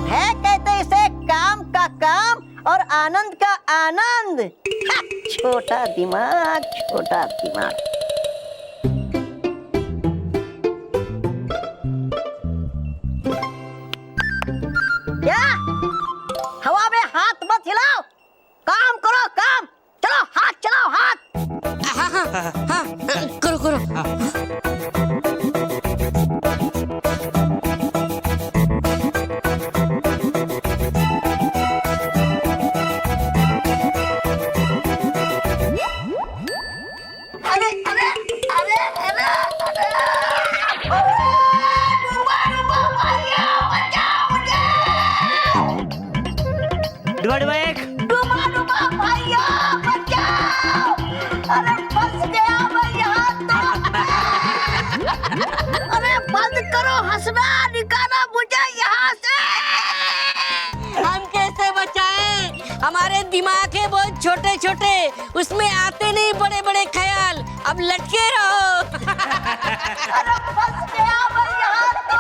Speaker 6: है कहते इसे काम का काम और आनंद का आनंद। छोटा दिमाग, छोटा दिमाग। क्या हवा में हाथ मत हिलाओ, काम करो काम। चलो हाथ चलाओ, हाथ।
Speaker 2: हाँ हाँ हाँ करो करो।
Speaker 6: अरे अरे अरे अरे
Speaker 14: डुबा डुबा एक
Speaker 6: डूबा डूबा भैया बचाओ। अरे फंस गया मैं यहाँ तो। अरे बंद करो हंसना, निकालो मुझे यहाँ से।
Speaker 2: हम कैसे बचाएं? हमारे दिमाग है बहुत छोटे छोटे, उसमें आते नहीं बड़े बड़े ख्याल। अब लटके रहो।
Speaker 6: अरे फंस गया मैं यहाँ तो।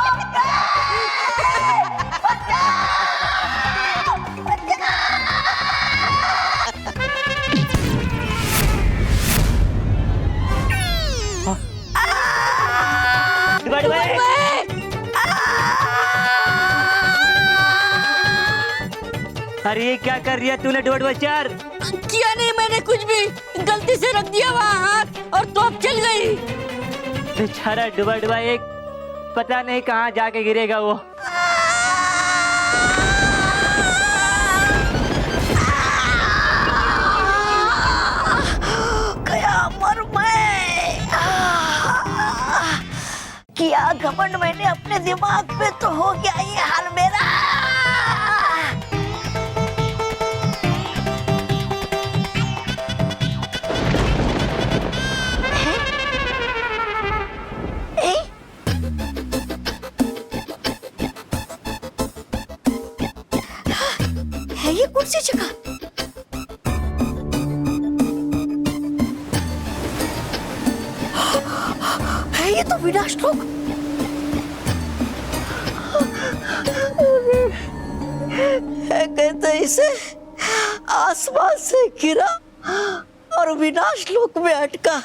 Speaker 14: डुबा डुबा एक अरे ये क्या कर रही है तूने? डुबा डुबा चार।
Speaker 2: किया नहीं मैंने कुछ भी, गलती से रख दिया वहाँ हाथ और तोप चल गई।
Speaker 14: बेचारा डुबा डुबा एक, पता नहीं कहाँ जाके गिरेगा वो।
Speaker 6: गया मर मैं। किया घमंड मैंने अपने दिमाग पे तो हो गया ये हाल मेरा। है ये कौन सी जगह? है ये तो विनाश लोक। है कहते इसे आसमान से गिरा और विनाश लोक में अटका।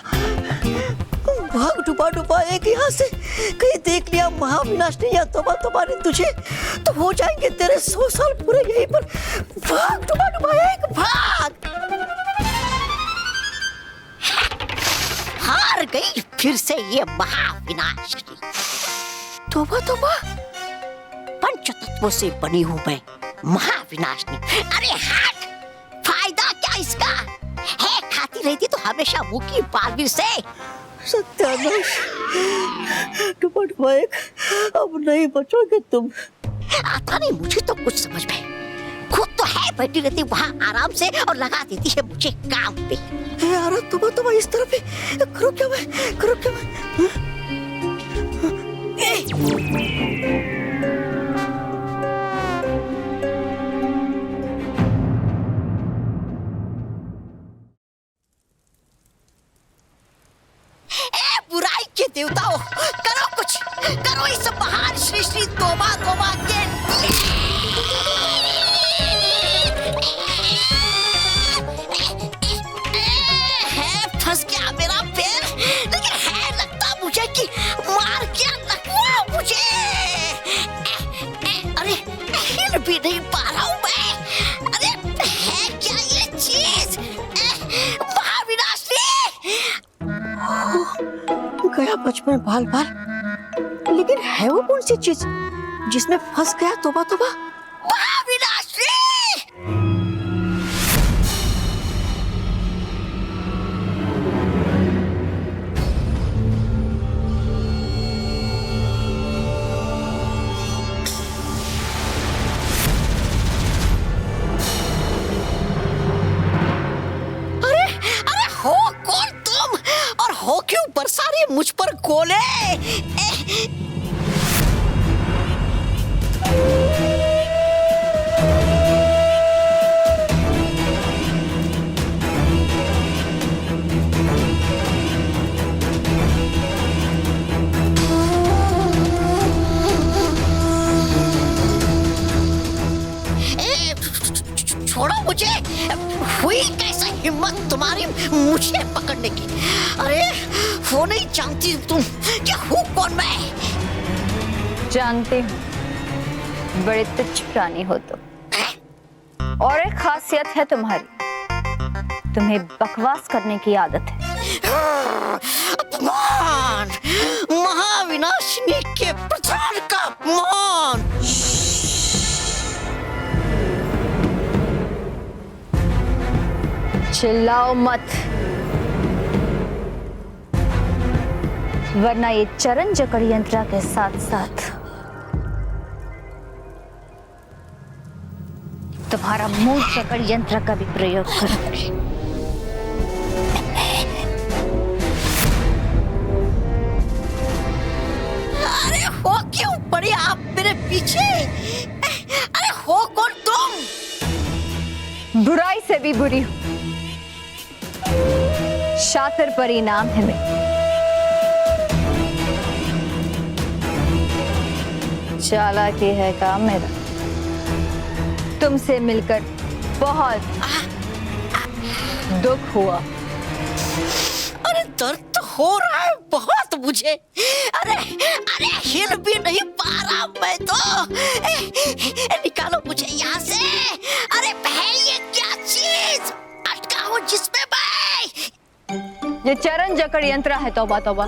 Speaker 6: भाग डुबा डुबा एक यहाँ से। कहीं देख लिया महाविनाश ने या तोबा तोबा ने तुझे, तो हो जाएंगे तेरे 100 साल पूरे यहीं पर। भाग डुबा डुबा एक, भाग। हार गई फिर से ये महाविनाश। तोबा तोबा, पंचतत्वों से बनी हूं मैं महाविनाशनी। अरे हट, फायदा क्या इसका है? खाती रहती तो हमेशा मुंह की बालवीर से। सत्यानाश, डुबा डुबा एक, अब नहीं बचोगे तुम। आता नहीं मुझे तो कुछ समझ में। खुद तो है बैठी रहती वहाँ आराम से और लगा देती है मुझे काम पे। यार तुम इस तरफ करो क्या मैं, करो क्या मैं। बुराई के देवताओं, करो कुछ, करो इस महान श्री श्री तोबा तोबा के। है फंस गया मेरा पैर, लेकिन है लगता मुझे कि मार क्या लगवा मुझे। अरे हिल भी नहीं पा रहा हूँ मैं। अरे है क्या ये चीज? महाविनाशी गया बचपन बाल बाल, लेकिन है वो कौन सी चीज जिसमें फंस गया तोबा तोबा? महाविनाशी! मुझ पर गोले। छोड़ो मुझे। हुई कैसा हिम्मत तुम्हारी मुझे पकड़ने की? अरे वो नहीं जानती तुम कि हूँ कौन मैं?
Speaker 3: जानती हूँ, बड़े तुच्छ प्राणी हो तुम। और एक खासियत है तुम्हारी, तुम्हें बकवास करने की आदत है।
Speaker 6: अपमान, महाविनाशिनी के प्रचार का अपमान।
Speaker 3: चिल्लाओ मत, वरना ये चरण जकड़ यंत्र के साथ साथ तुम्हारा मुंह जकड़ यंत्र का भी प्रयोग करूंगी।
Speaker 6: अरे हो क्यों पड़ी आप मेरे पीछे? अरे हो कौन तुम?
Speaker 3: बुराई से भी बुरी हूं, शातिर परिणाम है मेरा। चालाकी है काम मेरा। तुमसे मिलकर बहुत दुख हुआ।
Speaker 6: अरे दर्द तो हो रहा है बहुत मुझे। अरे अरे हिल भी नहीं पा रहा मैं तो। निकालो मुझे यहाँ से। अरे है ये क्या चीज अटका हो जिसमें मैं?
Speaker 3: ये चरण जकड़ यंत्र है, तौबा तौबा।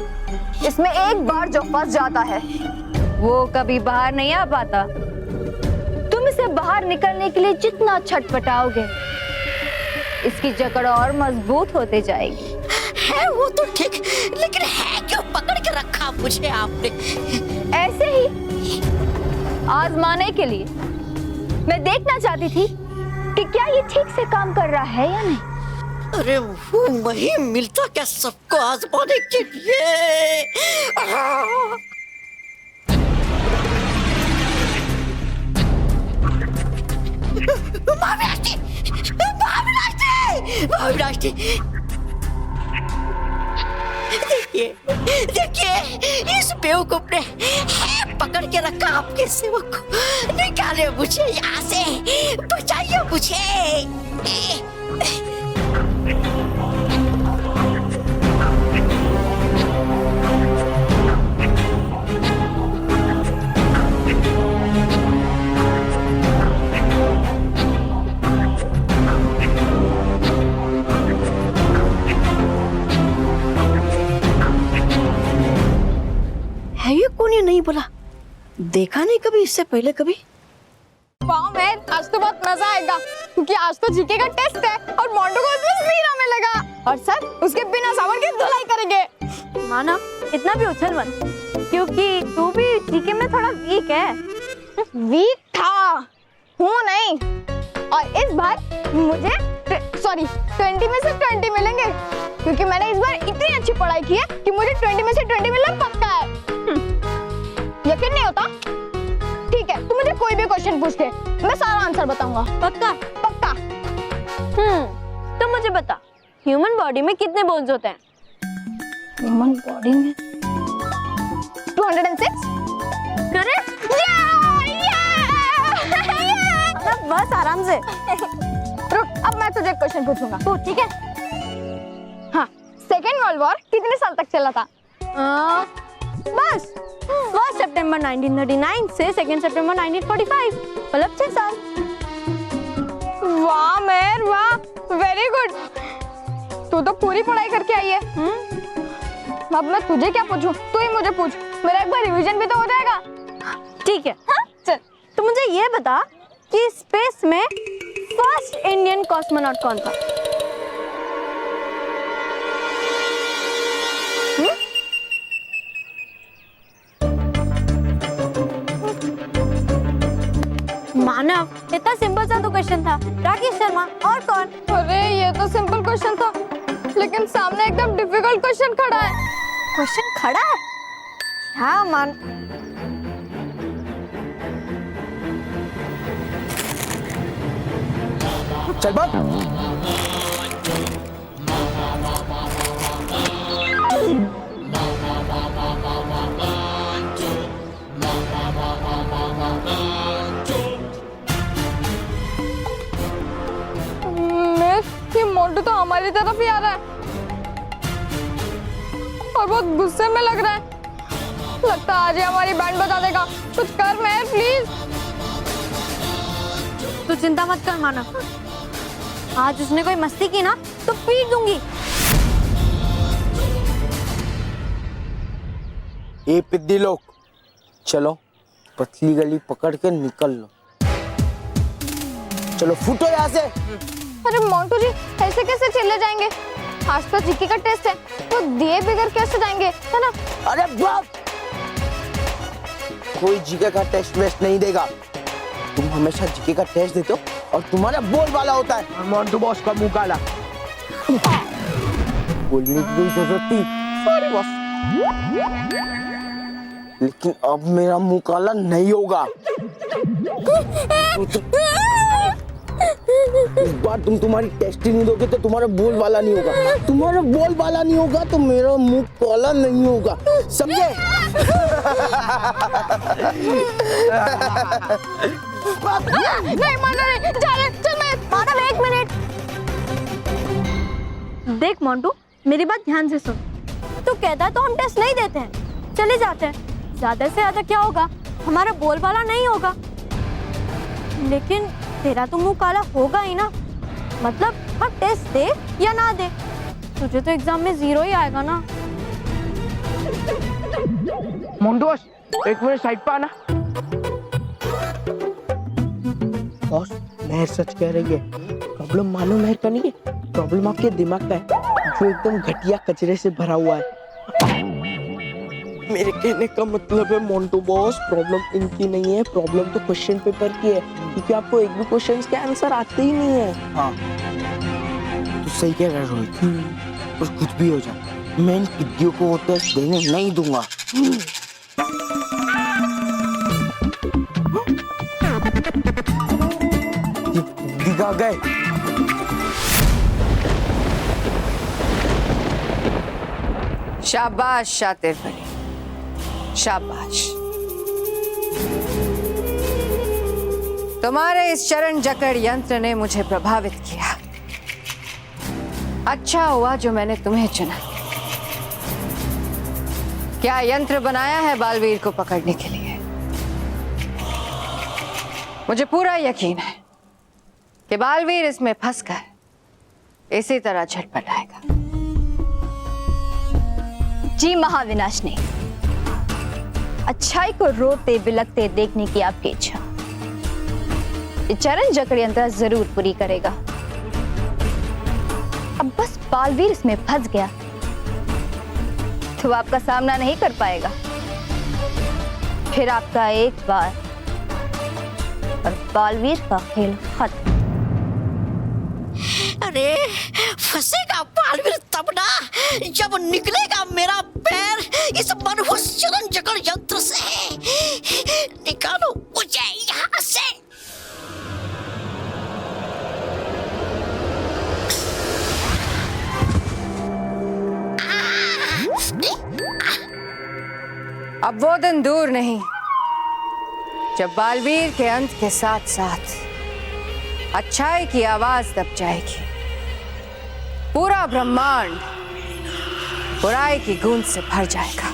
Speaker 3: इसमें एक बार जो फंस जाता है वो कभी बाहर नहीं आ पाता। तुम इसे बाहर निकलने के लिए जितना छटपटाओगे, इसकी जकड़ और मजबूत होते जाएगी।
Speaker 6: है वो तो ठीक, लेकिन है क्यों पकड़ के रखा मुझे आपने?
Speaker 3: ऐसे ही आजमाने के लिए। मैं देखना चाहती थी कि क्या ये ठीक से काम कर रहा है या नहीं।
Speaker 6: अरे वो वही मिलता क्या सबको आजमाने के लिए? महाविनाशी, महाविनाशी, महाविनाशी। देखिए देखिए, इस बेवकूफ ने है पकड़ के रखा आपके सेवक को। निकाले मुझे यहाँ से, बचाइए मुझे। है ये कौन? ये नहीं बोला, देखा नहीं कभी इससे पहले कभी।
Speaker 11: वाह मैन, आज तो बहुत मजा आएगा क्योंकि आज तो जीके का टेस्ट है और मोंटू को उसमें सीना मिलेगा और सर उसके बिना साबुन के धुलाई करेंगे।
Speaker 2: माना इतना भी उछल मत, क्योंकि तू भी जीके में थोड़ा वीक है।
Speaker 11: वीक था, हूँ नहीं। और इस बार मुझे 20 में से 20 मिलेंगे क्योंकि मैंने इस बार इतनी अच्छी पढ़ाई की है कि मुझे 20 में से 20 मिलना पक्का है। यकीन नहीं होता? ठीक है, तू मुझे कोई भी क्वेश्चन पूछ ले, मैं सारा आंसर बताऊंगा।
Speaker 2: पक्का?
Speaker 11: पक्का।
Speaker 2: तो मुझे बता, ह्यूमन बॉडी में कितने बोन्स होते हैं?
Speaker 11: ह्यूमन बॉडी में 206।
Speaker 2: करेक्ट। बस आराम से।
Speaker 11: रुक, अब मैं तुझे क्वेश्चन पूछूंगा।
Speaker 2: पूछ। ठीक है।
Speaker 11: हाँ, सेकेंड वर्ल्ड वॉर कितने साल तक चला था?
Speaker 2: बस 1 सितंबर 1939 से 2 सितंबर 1945, मतलब 6 साल।
Speaker 11: वाह मेर वाह, वेरी गुड। तू तो पूरी पढ़ाई करके आई है। अब मैं तुझे क्या पूछूं? तू ही मुझे पूछ, मेरा एक बार रिवीजन भी तो हो जाएगा।
Speaker 2: ठीक है।
Speaker 11: हाँ? चल।
Speaker 2: तो मुझे ये बता कि स्पेस में फर्स्ट इंडियन कॉस्मोनॉट कौन था? मानव, इतना सिंपल सा तो क्वेश्चन था। राकेश शर्मा, और कौन?
Speaker 11: अरे ये तो सिंपल क्वेश्चन था, लेकिन सामने एकदम डिफिकल्ट क्वेश्चन खड़ा है।
Speaker 6: क्वेश्चन खड़ा है। हाँ मान
Speaker 13: चल बात।
Speaker 11: ये मोंटू तो हमारी तरफ ही आ रहा है और बहुत गुस्से में लग रहा है। लगता है आज ही हमारी बैंड बजा देगा। कुछ कर मेहर प्लीज।
Speaker 2: तू चिंता मत कर मानव, आज उसने कोई मस्ती की ना तो पीट दूंगी।
Speaker 13: ये पिद्दी लोग, चलो पतली गली पकड़ के निकल लो। चलो फूटो यहाँ से।
Speaker 11: अरे मोंटू जी ऐसे कैसे चले जाएंगे? आज तो जीके का टेस्ट है, तो दिए बगैर कैसे जाएंगे, है ना?
Speaker 13: अरे बाप, कोई जीके का टेस्ट वेस्ट नहीं देगा। तुम हमेशा जीके का टेस्ट देते हो और तुम्हारा बोल वाला होता है। मोंटू बॉस का मुंह काला। बोलने की कोई जरूरत थी, सॉरी बॉस। लेकिन अब मेरा मुंह काला नहीं होगा। इस बार तुम तुम्हारी टेस्ट ही नहीं दोगे तो तुम्हारा बोल वाला नहीं होगा। तुम्हारा बोल वाला नहीं होगा तो मेरा मुंह काला नहीं होगा, समझे?
Speaker 11: नहीं मानव, चल
Speaker 2: मानव एक मिनट। देख मोंटू, मेरी बात ध्यान से सुन। तू कहता है तो हम टेस्ट नहीं देते हैं, चले जाते हैं। ज्यादा से ज्यादा क्या होगा, हमारा बोल वाला नहीं होगा। लेकिन तेरा तो मुंह काला होगा ही ना। मतलब हम टेस्ट दे या ना दे, तुझे तो एग्जाम में 0 ही आएगा ना।
Speaker 13: मोंटू बॉस, एक मिनट साइड पे आना। बॉस, महर सच कह रही है। प्रॉब्लम मानो महर का नहीं है, प्रॉब्लम आपके दिमाग का है, जो एकदम घटिया कचरे से भरा हुआ है। मेरे कहने का मतलब है मोंटू बॉस, प्रॉब्लम इनकी नहीं है, प्रॉब्लम तो क्वेश्चन पेपर की है, क्योंकि आपको एक भी क्वेश्चन के आंसर आते ही नहीं है। हाँ, तो सही कह रहा है रोहित। और कुछ भी हो जाए, मैं इन पिद्दियों को वो टेस्ट देने नहीं दूंगा। दिखा गए।
Speaker 10: शाबाश शातिर भाई, शाबाश। तुम्हारे इस चरण जकड़ यंत्र ने मुझे प्रभावित किया। अच्छा हुआ जो मैंने तुम्हें चुना। क्या यंत्र बनाया है बालवीर को पकड़ने के लिए? मुझे पूरा यकीन है कि बालवीर इसमें फंसकर इसी तरह झटपट आएगा।
Speaker 2: जी महाविनाशनी, अच्छाई को रोते बिलकते देखने की आपकी इच्छा ये चरण जकड़ यंत्र जरूर पूरी करेगा। अब बस बालवीर इसमें फंस गया तो आपका सामना नहीं कर पाएगा। फिर आपका एक बार और बालवीर का खेल खत्म।
Speaker 6: अरे फंसेगा बालवीर तब ना जब निकलेगा मेरा पैर इस मनहूस चरण जकड़ यंत्र से। निकालो मुझे यहाँ से।
Speaker 10: अब वो दिन दूर नहीं जब बालवीर के अंत के साथ साथ अच्छाई की आवाज दब जाएगी। पूरा ब्रह्मांड बुराई की गूंज से भर जाएगा।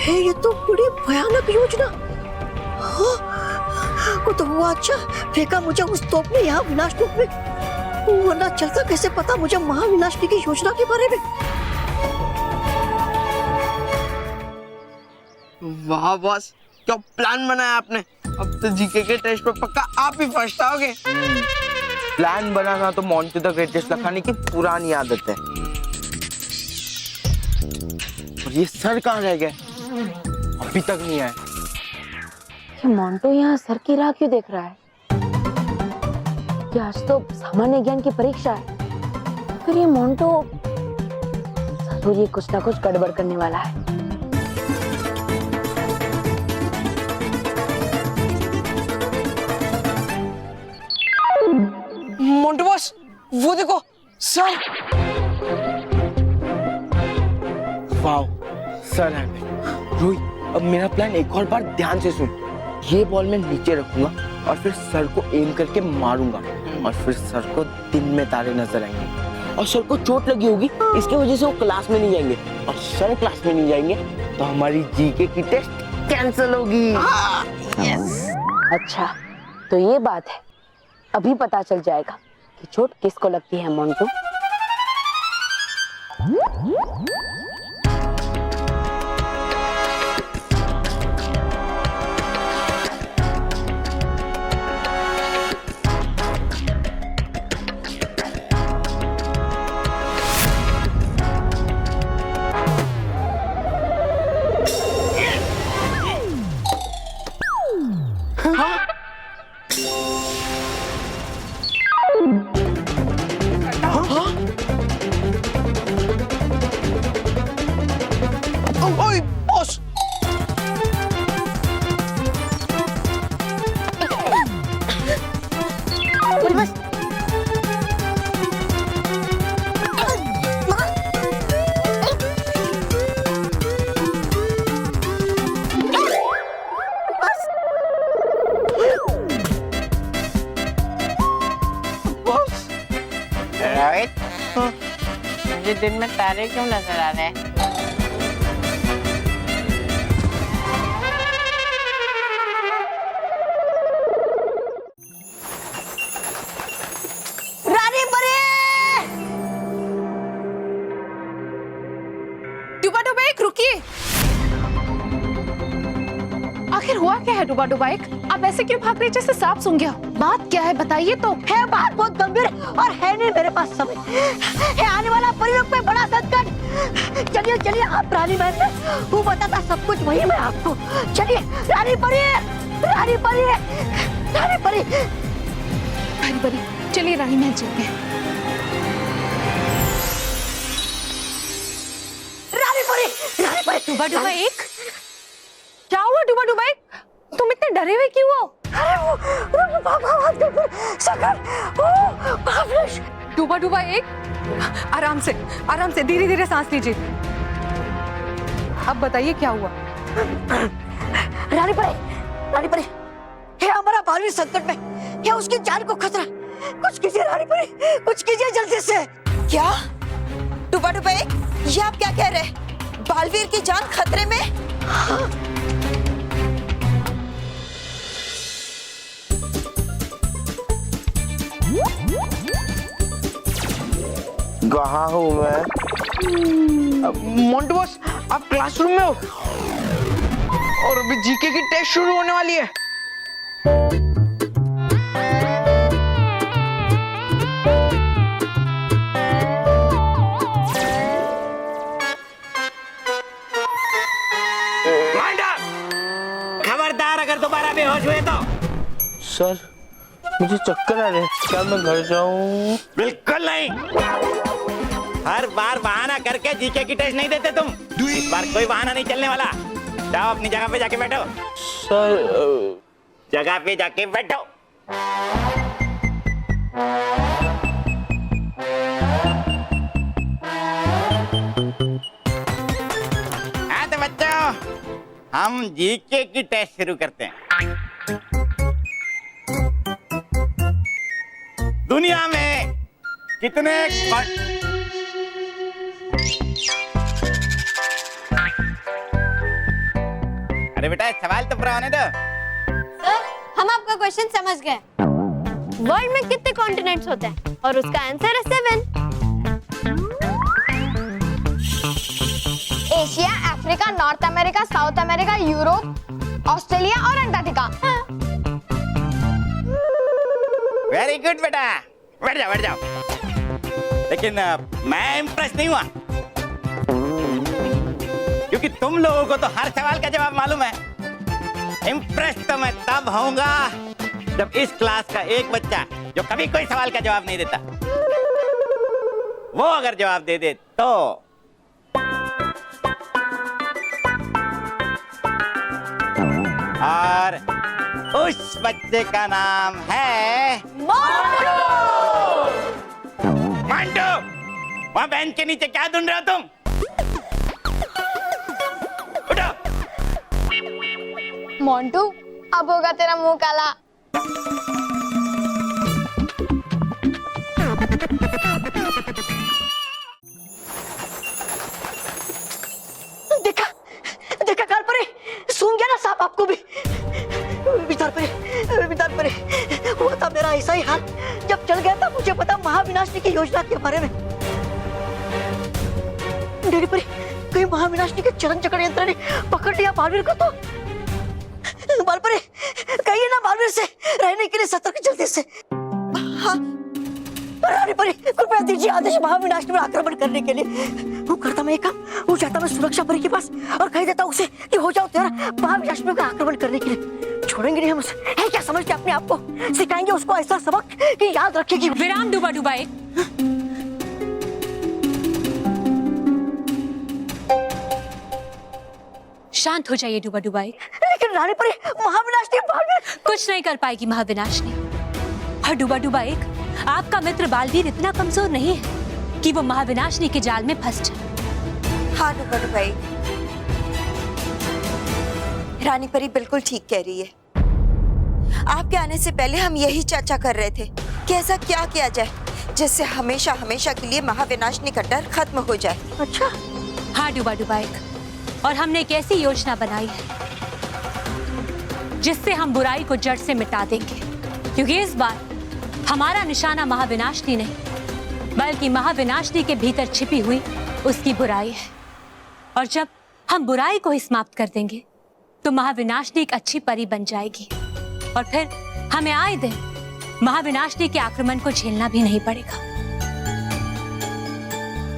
Speaker 6: ये तो बड़ी भयानक योजना। वो तो हुआ अच्छा फेंका मुझे उस तोप ने यहाँ विनाश तोप में, वरना चलता कैसे पता मुझे महाविनाशनी की योजना के बारे में।
Speaker 13: वाह बॉस, क्या प्लान बनाया आपने। अब तो जीके के टेस्ट पे पक्का आप ही फर्स्ट आओगे। प्लान बनाना तो मोंटू द ग्रेटेस्ट लखानी की पुरानी आदत है। और ये सर कहाँ रह गए, अभी तक नहीं आए।
Speaker 4: ये मोंटू यहाँ सर की राह क्यों देख रहा है? कि आज तो सामान्य ज्ञान की परीक्षा है, फिर ये मोंटो जरूर ये कुछ ना कुछ गड़बड़ करने वाला है।
Speaker 13: मोंटो बॉस, वो देखो सर। वाओ, सर है। रोहित, अब मेरा प्लान एक और बार ध्यान से सुन। ये बॉल मैं नीचे रखूंगा और फिर सर को एम करके मारूंगा और फिर सर को दिन में तारे नजर आएंगे और सर को चोट लगी होगी, इसकी वजह से वो क्लास में नहीं जाएंगे और सर क्लास में नहीं जाएंगे तो हमारी जीके की टेस्ट कैंसिल होगी।
Speaker 4: अच्छा, तो ये बात है। अभी पता चल जाएगा कि चोट किसको लगती है मोंटो।
Speaker 13: ओए बॉस,
Speaker 15: रोहित, मुझे दिन में तारे क्यों नजर आ रहे हैं?
Speaker 6: रानी परी!
Speaker 11: डुबा डुबा एक रुकिए। आखिर हुआ क्या है डुबा डुबा एक? आप ऐसे क्यों भाग रहे जैसे सांप सूंघ गया? बात क्या है बताइए तो।
Speaker 6: है बात बहुत गंभीर और है नहीं मेरे पास समय। है आने वाला परियोग पे बड़ा संकट। चलिए चलिए, आप रानी महल में, वो बताता सब कुछ वही मैं आपको। चलिए रानी परी, रानी परी, रानी परी,
Speaker 11: रानी परी, चलिए रानी महल चलते हैं।
Speaker 6: रानी परी, रानी परी।
Speaker 11: डुबा डुबा एक, क्या हुआ डुबा डुबा एक? तुम इतने डरे हुए क्यों हो?
Speaker 6: अरे वो
Speaker 11: डुबा डुबा एक, आराम से धीरे धीरे सांस लीजिए। अब बताइए क्या हुआ?
Speaker 6: रानी परी, है हमारा बालवीर संकट में, है उसकी जान को खतरा। कुछ कीजिए रानी परी, कुछ कीजिए जल्दी से।
Speaker 7: क्या डुबा डुबा एक, ये आप क्या कह रहे हैं? बालवीर की जान खतरे में?
Speaker 13: कहाँ हूँ मैं? मोंटो बॉस, आप क्लासरूम में हो और अभी जीके की टेस्ट शुरू होने वाली है।
Speaker 14: खबरदार, अगर दोबारा बेहोश हुए तो।
Speaker 13: सर, मुझे चक्कर आ रहे हैं, क्या मैं घर जाऊं?
Speaker 14: बिल्कुल नहीं। हर बार बहाना करके जीके की टेस्ट नहीं देते तुम। इस बार कोई बहाना नहीं चलने वाला। जाओ अपनी जगह पे जाके बैठो।
Speaker 13: सर,
Speaker 14: जगह पे जाके बैठो। हाँ तो बच्चों, हम जीके की टेस्ट शुरू करते हैं। दुनिया में कितने अरे बेटा, सवाल तो पूरा होने दो।
Speaker 2: सर, हम आपका क्वेश्चन समझ गए। वर्ल्ड में कितने कॉन्टिनेंट्स होते हैं? और उसका आंसर है 7।
Speaker 3: Asia, Africa, north America, south America, Europe, Australia और अंटार्कटिका।
Speaker 14: वेरी गुड बेटा, बैठ जाओ बैठ जाओ। लेकिन मैं इम्प्रेस नहीं हुआ, क्योंकि तुम लोगों को तो हर सवाल का जवाब मालूम है। इम्प्रेस तो मैं तब होऊंगा जब इस क्लास का एक बच्चा
Speaker 16: जो कभी कोई सवाल का जवाब नहीं देता, वो अगर जवाब दे दे तो और उस बच्चे का नाम है
Speaker 6: मोंटू।
Speaker 16: मांडू, वहां बेंच के नीचे क्या ढूंढ रहे हो तुम? उठो।
Speaker 11: मोंटू, अब होगा तेरा मुंह काला।
Speaker 6: देखा देखा काल परे, सूंघ गया ना सांप आपको भी। बिचार परे हुआ था मेरा ऐसा ही हाल जब चल गया था मुझे पता महाविनाशनी की योजना के बारे में। डेढ़ी परी, कहीं महाविनाशनी के चरण चक्र यंत्र ने पकड़ लिया बालवीर को तो? बालपरे, कहिए ना बालवीर से रहने के लिए सतर्क जल्दी से। हाँ रानी परी, कृपया दीजिए आदेश महाविनाशनी पर आक्रमण करने के लिए। वो करता मैं एक काम, वो जाता मैं सुरक्षा परी के पास और कह देता उसे कि हो जाओ तैयार महाविनाशनी का आक्रमण करने के लिए। छोड़ेंगे नहीं हम उसे। है क्या समझते अपने आप को? सिखाएंगे उसको ऐसा सबक कि याद रखेगी।
Speaker 8: विराम डूबा डुबाए। शांत हो जाइए डूबा डुबाए।
Speaker 6: लेकिन रानी परी, महाविनाशनी बालवीर
Speaker 8: कुछ नहीं कर पाएगी महाविनाशनी। और डूबा डुबा एक, आपका मित्र बालवीर इतना कमजोर नहीं है कि वो महाविनाशनी के जाल में फंस जाए।
Speaker 7: हाँ डुबा डुबाई, रानी परी बिल्कुल ठीक कह रही है। आपके आने से पहले हम यही चर्चा कर रहे थे कि ऐसा क्या किया जाए जिससे हमेशा हमेशा के लिए महाविनाशनी का डर खत्म हो जाए।
Speaker 6: अच्छा
Speaker 8: हाँ डूबा डुबा एक, और हमने एक ऐसी योजना बनाई है जिससे हम बुराई को जड़ से मिटा देंगे। क्योंकि इस बार हमारा निशाना महाविनाशनी नहीं बल्कि महाविनाशनी के भीतर छिपी हुई उसकी बुराई है। और जब हम बुराई को ही समाप्त कर देंगे तो महाविनाशनी एक अच्छी परी बन जाएगी और फिर हमें आए दिन महाविनाशनी के आक्रमण को झेलना भी नहीं पड़ेगा।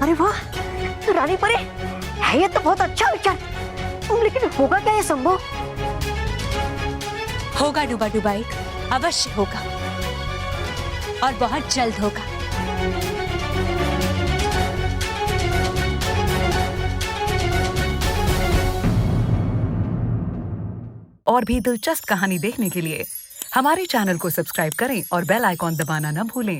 Speaker 6: अरे वाह रानी परी, है ये तो बहुत अच्छा विचार। लेकिन होगा क्या ये संभव?
Speaker 8: होगा डूबा डुबा एक, अवश्य होगा और बहुत जल्द होगा।
Speaker 17: और भी दिलचस्प कहानी देखने के लिए हमारे चैनल को सब्सक्राइब करें और बेल आइकॉन दबाना न भूलें।